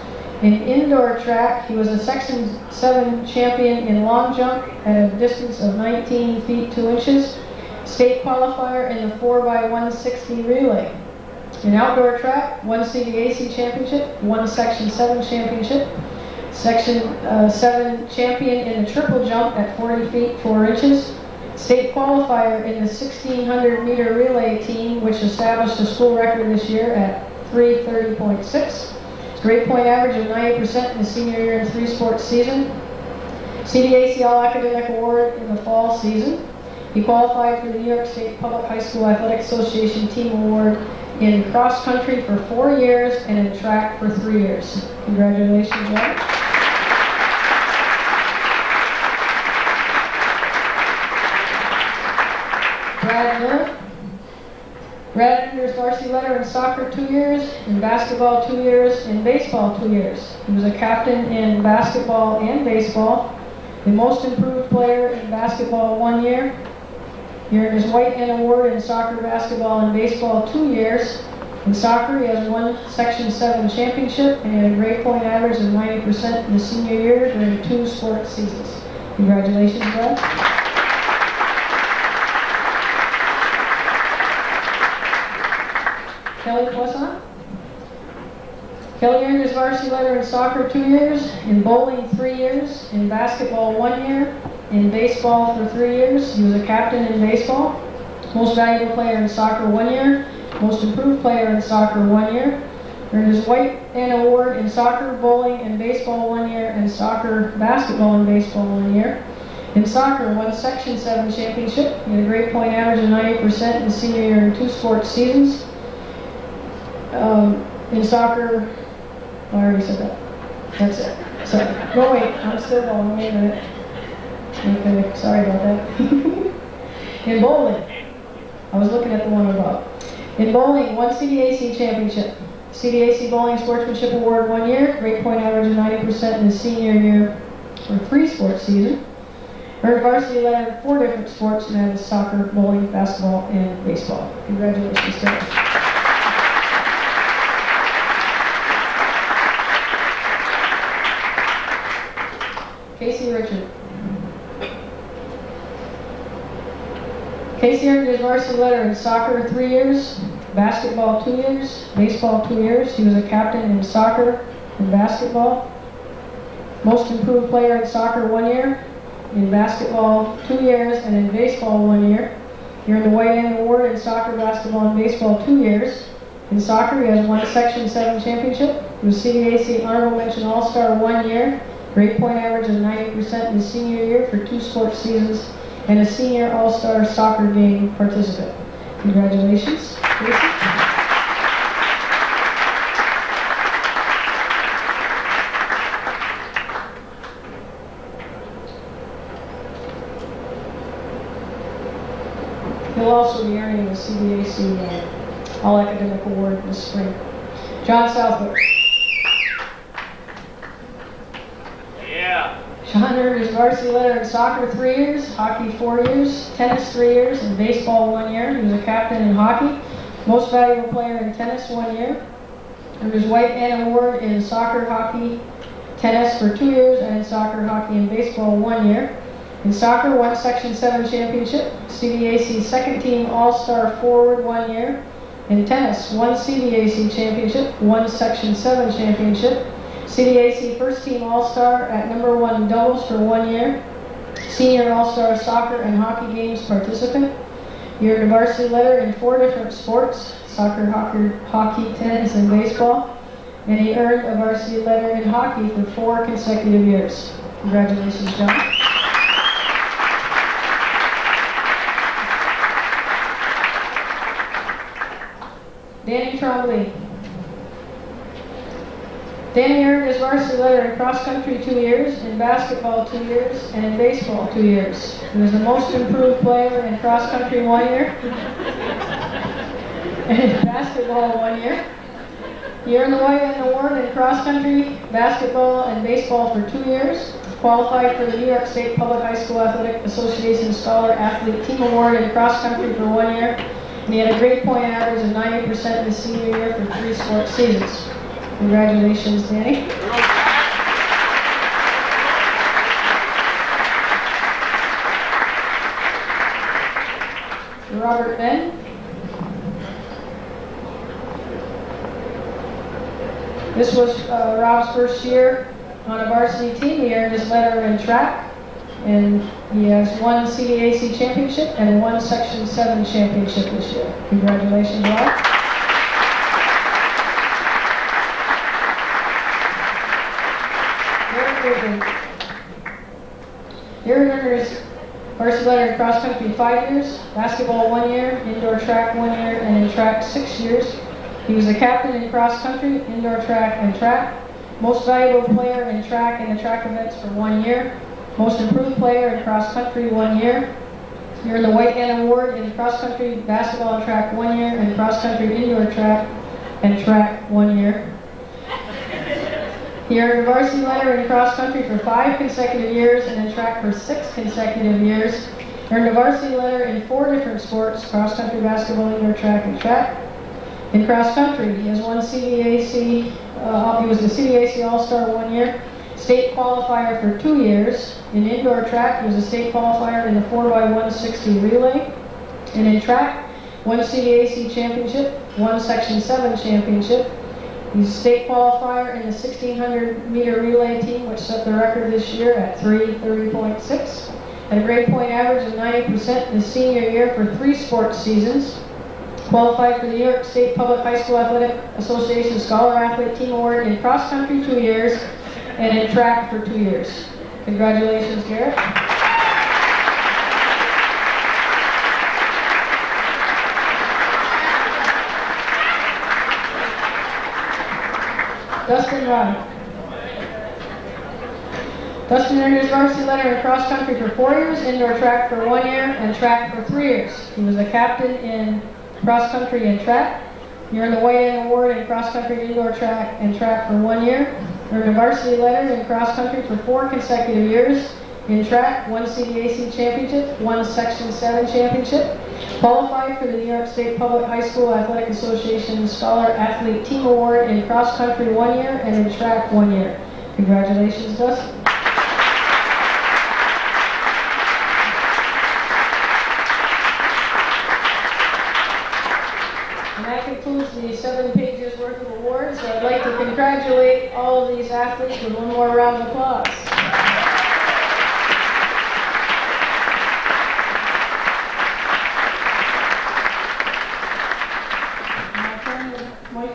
In indoor track, he was a Section 7 champion in long jump at a distance of 19 feet 2 inches, state qualifier in the 4x160 relay. In outdoor track, 1 CDAC championship, 1 Section 7 championship, Section 7 champion in the triple jump at 40 feet 4 inches, state qualifier in the 1600 meter relay team, which established a school record this year at 3:30.6. Grade point average of 90% in the senior year in 3 sports season. CDAC All Academic Award in the fall season. He qualified for the New York State Public High School Athletic Association Team Award in cross country for 4 years and in track for 3 years. Congratulations, John. Brad Miller. Brad earned his varsity letter in soccer 2 years, in basketball 2 years, in baseball 2 years. He was a captain in basketball and baseball, the most improved player in basketball 1 year. He earned his White N Award in soccer, basketball, and baseball 2 years. In soccer, he has 1 Section 7 championship and he had a grade point average of 90% in the senior year during 2 sports seasons. Congratulations, Brad. Kelly Poisson. Kelly earned his varsity letter in soccer 2 years, in bowling 3 years, in basketball 1 year, in baseball for 3 years. He was a captain in baseball. Most valuable player in soccer 1 year, most improved player in soccer 1 year. Earned his White N Award in soccer, bowling, and baseball 1 year, and soccer, basketball, and baseball 1 year. In soccer, 1 Section 7 championship. He had a grade point average of 90% in senior year in 2 sports seasons. In soccer, I already said that. That's it. Sorry. No, wait, I'm still going. Wait a minute. Okay, sorry about that. In bowling, I was looking at the one above. In bowling, 1 CDAC championship. CDAC Bowling Sportsmanship Award 1 year, grade point average of 90% in the senior year for 3 sports season. Earned varsity letter in 4 different sports, and that is soccer, bowling, basketball, and baseball. Congratulations, Kelly. Casey Richard. Casey earned his varsity letter in soccer 3 years, basketball 2 years, baseball 2 years. He was a captain in soccer and basketball. Most improved player in soccer 1 year, in basketball 2 years, and in baseball 1 year. He earned the White N Award in soccer, basketball, and baseball 2 years. In soccer, he has 1 Section 7 championship. He was CDAC Honorable Mention All-Star 1 year. Grade point average of 90% in his senior year for 2 sports seasons, and a senior all-star soccer game participant. Congratulations, Casey. He'll also be earning the CDAC All Academic Award this spring. John Southwick. John earned his varsity letter in soccer 3 years, hockey 4 years, tennis 3 years, and baseball 1 year. He was a captain in hockey, most valuable player in tennis 1 year. Earned his White N Award in soccer, hockey, tennis for 2 years, and in soccer, hockey, and baseball 1 year. In soccer, 1 Section 7 championship, CDAC second team all-star forward 1 year. In tennis, 1 CDAC championship, 1 Section 7 championship, CDAC first team all-star at number 1 doubles for 1 year, senior all-star soccer and hockey games participant. He earned a varsity letter in 4 different sports, soccer, hockey, tennis, and baseball, and he earned a varsity letter in hockey for 4 consecutive years. Congratulations, John. Danny Trombley. Danny earned his varsity letter in cross country 2 years, in basketball 2 years, and in baseball 2 years. He was the most improved player in cross country 1 year, and in basketball 1 year. He earned the White End Award in cross country, basketball, and baseball for 2 years. Qualified for the New York State Public High School Athletic Association Scholar Athlete Team Award in cross country for 1 year. And he had a grade point average of 90% in his senior year for 3 sports seasons. Congratulations, Danny. Robert Ben. This was Rob's first year on a varsity team. He earned his letter in track, and he has 1 CDAC championship and 1 Section 7 championship this year. Congratulations, Rob. Aaron earned his varsity letter in cross country 5 years, basketball 1 year, indoor track 1 year, and in track 6 years. He was the captain in cross country, indoor track, and track. Most valuable player in track and the track events for 1 year. Most improved player in cross country 1 year. He earned the White End Award in cross country, basketball, and track 1 year, and cross country, indoor track, and track 1 year. He earned a varsity letter in cross country for 5 consecutive years and in track for 6 consecutive years. Earned a varsity letter in 4 different sports, cross country, basketball, indoor track, and track. In cross country, he has 1 CDAC, he was the CDAC All-Star 1 year, state qualifier for 2 years. In indoor track, he was a state qualifier in the 4x160 relay. And in track, 1 CDAC championship, 1 Section 7 championship. He's a state qualifier in the 1600 meter relay team, which set the record this year at 3:30.6. Had a grade point average of 90% in his senior year for 3 sports seasons. Qualified for the New York State Public High School Athletic Association Scholar Athlete Team Award in cross country 2 years and in track for 2 years. Congratulations, Garrett. Dustin Rod. Dustin earned his varsity letter in cross country for 4 years, indoor track for 1 year, and track for 3 years. He was a captain in cross country and track. He earned the White End Award in cross country, indoor track, and track for 1 year. Earned a varsity letter in cross country for 4 consecutive years. In track, 1 CDAC championship, 1 Section 7 championship. Qualified for the New York State Public High School Athletic Association Scholar Athlete Team Award in cross country 1 year and in track 1 year. Congratulations, Dustin. And that concludes the 7 pages worth of awards. So I'd like to congratulate all of these athletes with one more round of applause.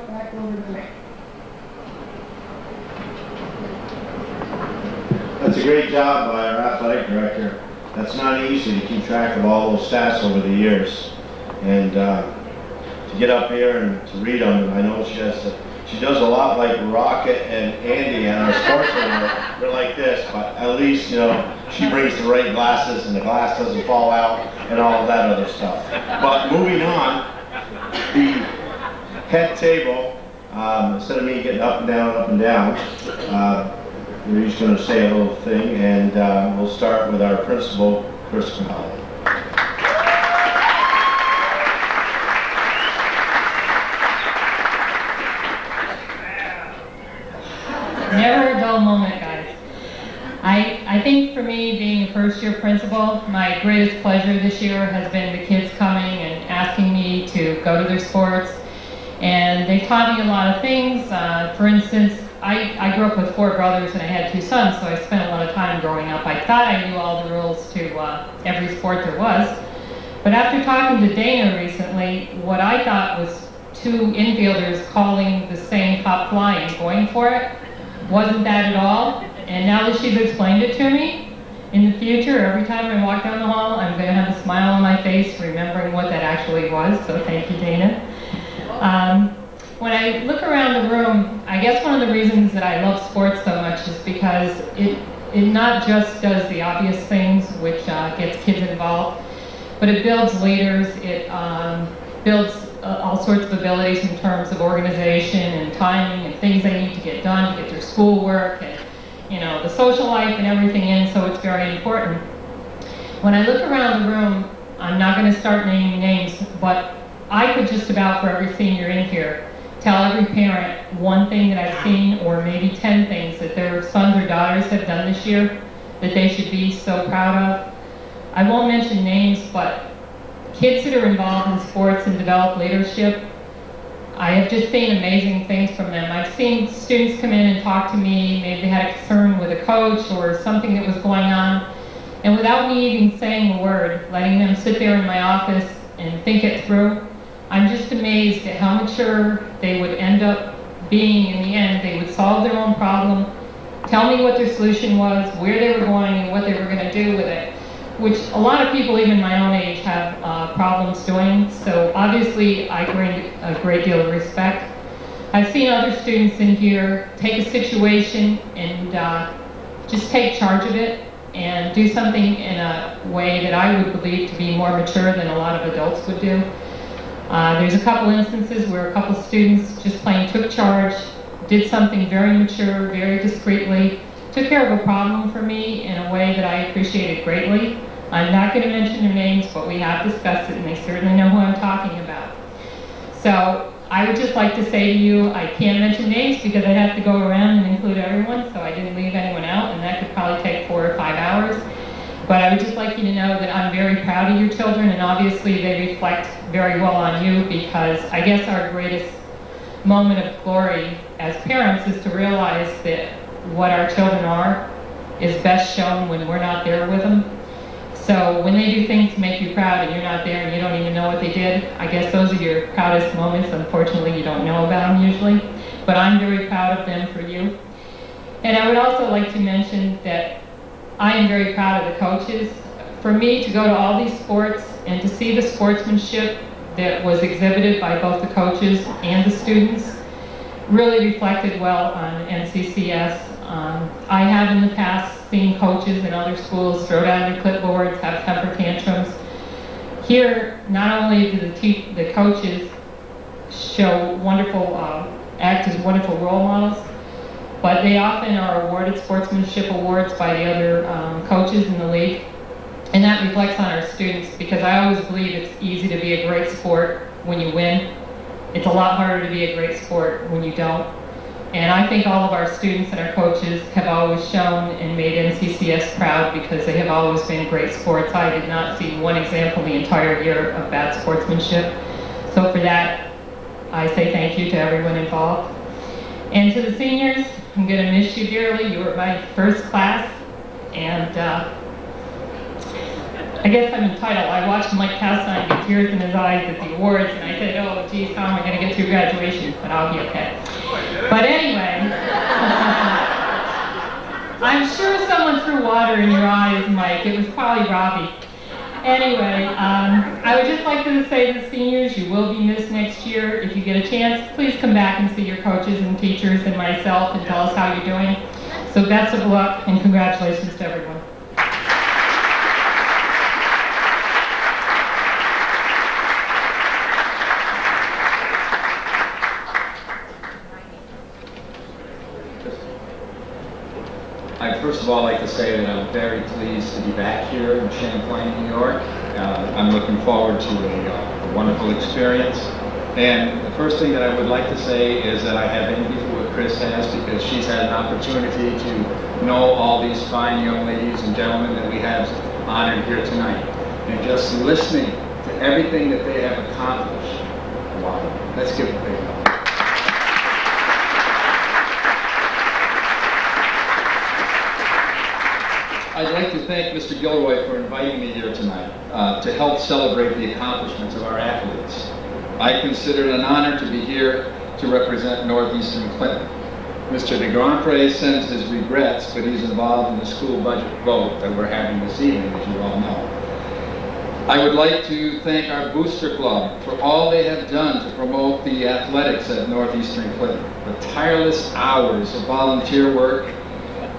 Back over to Greg. That's a great job by our athletic director. That's not easy to keep track of all those stats over the years. And to get up here and to read them, I know she does a lot like Rocket and Andy and our sportsmen. We're like this, but at least, she brings the right glasses and the glass doesn't fall out and all of that other stuff. But moving on, the head table, instead of me getting up and down, we're just going to say a little thing, and we'll start with our principal, Chris Crowley. Never a dull moment, guys. I think for me, being a first-year principal, my greatest pleasure this year has been the kids coming and asking me to go to their sports. And they taught me a lot of things. For instance, I grew up with 4 brothers and I had 2 sons, so I spent a lot of time growing up. I thought I knew all the rules to every sport there was. But after talking to Dana recently, what I thought was 2 infielders calling the same top fly and going for it wasn't that at all. And now that she's explained it to me, in the future, every time I walk down the hall, I'm going to have a smile on my face, remembering what that actually was. So thank you, Dana. When I look around the room, I guess one of the reasons that I love sports so much is because it not just does the obvious things, which gets kids involved, but it builds leaders, it builds all sorts of abilities in terms of organization and timing and things they need to get done to get their schoolwork and, you know, the social life and everything in, so it's very important. When I look around the room, I'm not going to start naming names, but I could just about for every senior in here tell every parent one thing that I've seen, or maybe 10 things that their sons or daughters have done this year that they should be so proud of. I won't mention names, but kids that are involved in sports and develop leadership, I have just seen amazing things from them. I've seen students come in and talk to me, maybe they had a concern with a coach or something that was going on, and without me even saying a word, letting them sit there in my office and think it through, I'm just amazed at how mature they would end up being in the end. They would solve their own problem, tell me what their solution was, where they were going, and what they were going to do with it, which a lot of people, even my own age, have problems doing. So obviously, I bring a great deal of respect. I've seen other students in here take a situation and just take charge of it and do something in a way that I would believe to be more mature than a lot of adults would do. There's a couple instances where a couple students just plain took charge, did something very mature, very discreetly, took care of a problem for me in a way that I appreciated greatly. I'm not going to mention their names, but we have discussed it, and they certainly know who I'm talking about. So I would just like to say to you, I can't mention names because I'd have to go around and include everyone, so I didn't leave anyone out, and that could probably take 4 or 5 hours. But I would just like you to know that I'm very proud of your children, and obviously they reflect very well on you, because I guess our greatest moment of glory as parents is to realize that what our children are is best shown when we're not there with them. So when they do things to make you proud and you're not there and you don't even know what they did, I guess those are your proudest moments. Unfortunately, you don't know about them usually, but I'm very proud of them for you. And I would also like to mention that I am very proud of the coaches. For me to go to all these sports and to see the sportsmanship that was exhibited by both the coaches and the students really reflected well on NCCS. I have in the past seen coaches in other schools throw down their clipboards, have temper tantrums. Here, not only do the coaches show wonderful, act as wonderful role models, but they often are awarded sportsmanship awards by the other coaches in the league. And that reflects on our students, because I always believe it's easy to be a great sport when you win. It's a lot harder to be a great sport when you don't. And I think all of our students and our coaches have always shown and made NCCS proud, because they have always been great sports. I did not see one example the entire year of bad sportsmanship. So for that, I say thank you to everyone involved. And to the seniors, I'm going to miss you dearly. You were my first class, and I guess I'm entitled. I watched Mike Castine get tears in his eyes at the awards, and I said, oh, geez, how am I going to get through graduation? But I'll be okay. But anyway, I'm sure someone threw water in your eyes, Mike. It was probably Robbie. Anyway, I would just like to say to the seniors, you will be missed next year. If you get a chance, please come back and see your coaches and teachers and myself and tell us how you're doing. So best of luck and congratulations to everyone. I'd first of all like to say that I'm very pleased to be back here in Champlain, New York. I'm looking forward to a wonderful experience. And the first thing that I would like to say is that I have envy for what Chris has, because she's had an opportunity to know all these fine young ladies and gentlemen that we have honored here tonight. And just listening to everything that they have accomplished, wow, let's give it a big applause. I'd like to thank Mr. Gilroy for inviting me here tonight to help celebrate the accomplishments of our athletes. I consider it an honor to be here to represent Northeastern Clinton. Mr. DeGrandpre sends his regrets, but he's involved in the school budget vote that we're having this evening, as you all know. I would like to thank our Booster Club for all they have done to promote the athletics at Northeastern Clinton. The tireless hours of volunteer work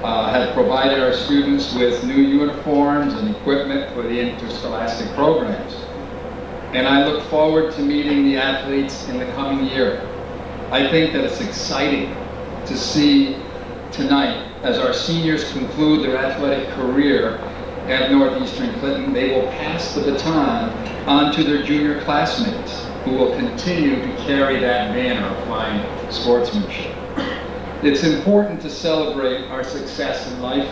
have provided our students with new uniforms and equipment for the interscholastic programs. And I look forward to meeting the athletes in the coming year. I think that it's exciting to see tonight, as our seniors conclude their athletic career at Northeastern Clinton, they will pass the baton on to their junior classmates who will continue to carry that banner of fine sportsmanship. It's important to celebrate our success in life.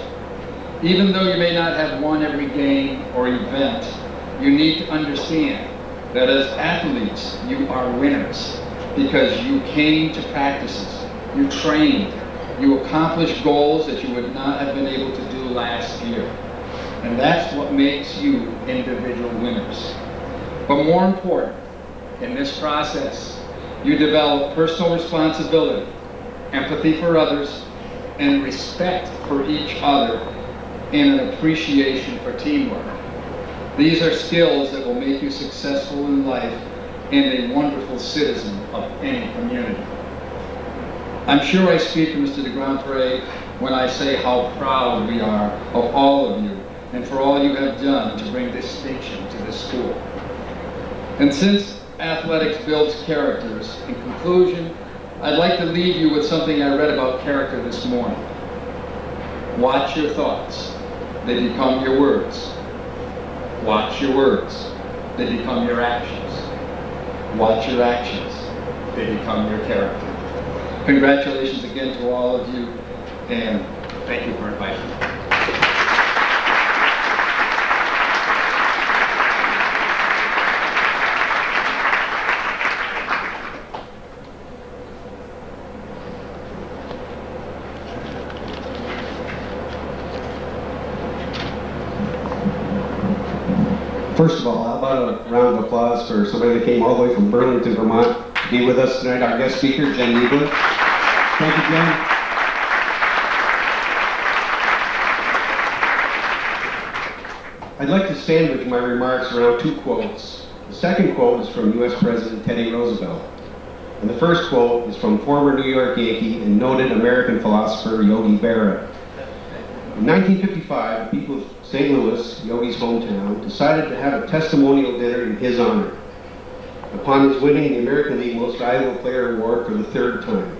Even though you may not have won every game or event, you need to understand that as athletes, you are winners because you came to practices, you trained, you accomplished goals that you would not have been able to do last year. And that's what makes you individual winners. But more important, in this process, you develop personal responsibility, empathy for others, and respect for each other, and an appreciation for teamwork. These are skills that will make you successful in life and a wonderful citizen of any community. I'm sure I speak for Mr. DeGrandpré when I say how proud we are of all of you and for all you have done to bring distinction to this school. And since athletics builds characters, in conclusion, I'd like to leave you with something I read about character this morning. Watch your thoughts. They become your words. Watch your words. They become your actions. Watch your actions. They become your character. Congratulations again to all of you, and thank you for inviting me. First of all, how about a round of applause for somebody that came all the way from Burlington, Vermont to be with us tonight, our guest speaker, Jen Eaglin. Thank you, Jen. I'd like to sandwich my remarks around two quotes. The second quote is from U.S. President Teddy Roosevelt. And the first quote is from former New York Yankee and noted American philosopher Yogi Berra. In 1955, the people of St. Louis, Yogi's hometown, decided to have a testimonial dinner in his honor, upon his winning the American League Most Valuable Player Award for the third time.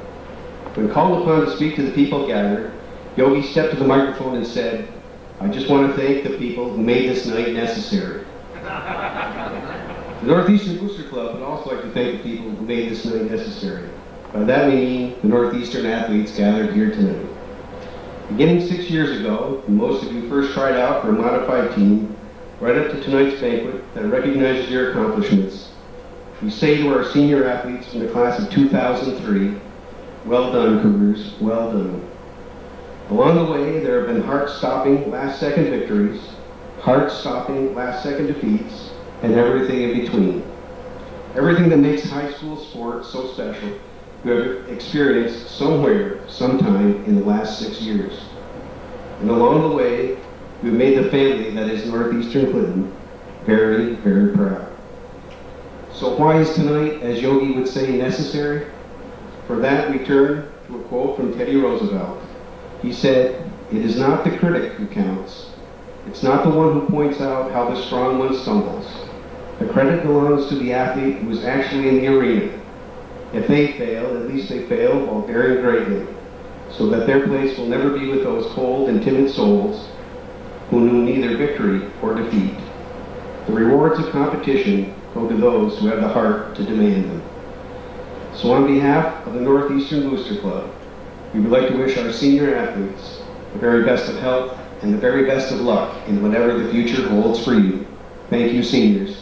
When called upon to speak to the people gathered, Yogi stepped to the microphone and said, "I just want to thank the people who made this night necessary." The Northeastern Booster Club would also like to thank the people who made this night necessary. By that we mean the Northeastern athletes gathered here tonight. Beginning 6 years ago, when most of you first tried out for a modified team, right up to tonight's banquet that recognizes your accomplishments, we say to our senior athletes from the class of 2003, well done, Cougars, well done. Along the way, there have been heart-stopping last-second victories, heart-stopping last-second defeats, and everything in between. Everything that makes high school sports so special, you have experienced somewhere, sometime in the last 6 years. And along the way, we've made the family that is Northeastern Clinton very, very proud. So why is tonight, as Yogi would say, necessary? For that, we turn to a quote from Teddy Roosevelt. He said, "It is not the critic who counts. It's not the one who points out how the strong one stumbles. The credit belongs to the athlete who is actually in the arena. If they fail, at least they fail while daring greatly, so that their place will never be with those cold and timid souls who knew neither victory or defeat. The rewards of competition go to those who have the heart to demand them." So on behalf of the Northeastern Booster Club, we would like to wish our senior athletes the very best of health and the very best of luck in whatever the future holds for you. Thank you, seniors.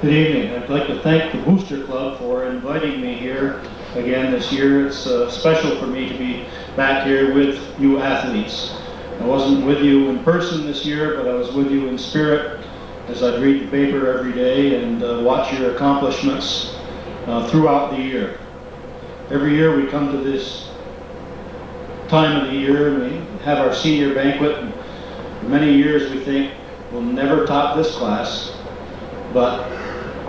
Good evening. I'd like to thank the Booster Club for inviting me here again this year. It's special for me to be back here with you athletes. I wasn't with you in person this year, but I was with you in spirit as I read the paper every day and watch your accomplishments throughout the year. Every year we come to this time of the year and we have our senior banquet. And for many years we think we'll never top this class, but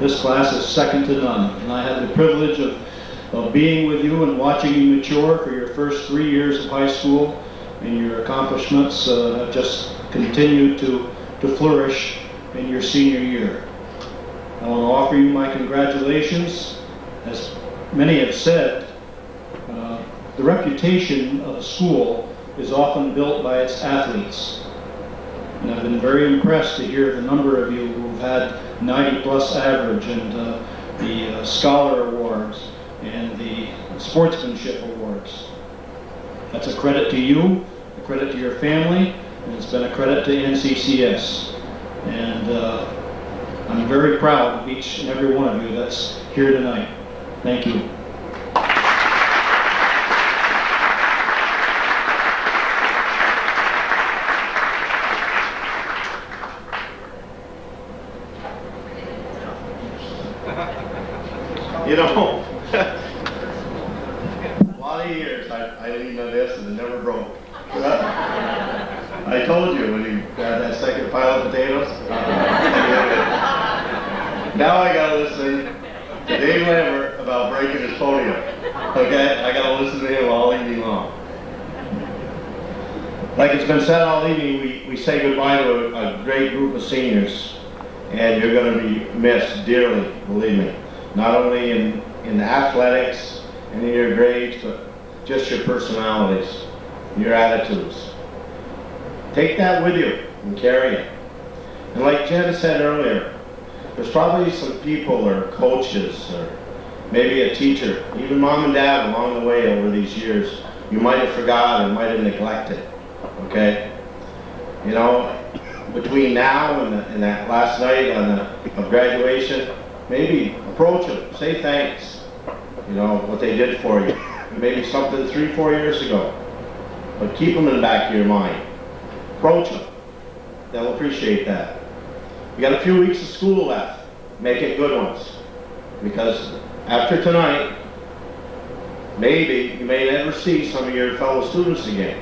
this class is second to none. And I had the privilege of being with you and watching you mature for your first 3 years of high school, and your accomplishments have just continued to flourish in your senior year. I want to offer you my congratulations. As many have said, the reputation of a school is often built by its athletes. And I've been very impressed to hear the number of you who've had 90+ average and the Scholar Awards and the Sportsmanship Awards. That's a credit to you, a credit to your family, and it's been a credit to NCCS. And I'm very proud of each and every one of you that's here tonight. Thank you. You know, a lot of years I leaned on this and it never broke. I told you when you had that second pile of potatoes. Now I gotta listen to Dave Lambert about breaking his podium. Okay? I gotta listen to him all evening long. Like it's been said all evening, we say goodbye to a great group of seniors, and you're gonna be missed dearly, believe me. Not only in athletics and in your grades, but just your personalities, your attitudes. Take that with you and carry it. And like Jen said earlier, there's probably some people or coaches or maybe a teacher, even mom and dad along the way over these years, you might have forgotten and might have neglected, okay? You know, between now and that last night of graduation, maybe approach them, say thanks, you know, what they did for you. Maybe something 3-4 years ago, but keep them in the back of your mind. Approach them. They'll appreciate that. You got a few weeks of school left. Make it good ones. Because after tonight, maybe you may never see some of your fellow students again.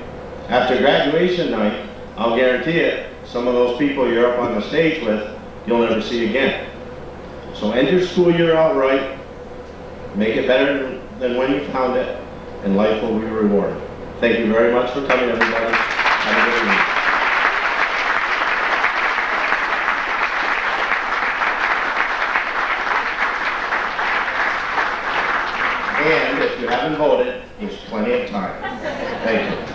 After graduation night, I'll guarantee it, some of those people you're up on the stage with, you'll never see again. So end your school year out right, make it better than when you found it, and life will be rewarded. Thank you very much for coming, everybody. Have a good evening. And if you haven't voted, there's plenty of time. Thank you.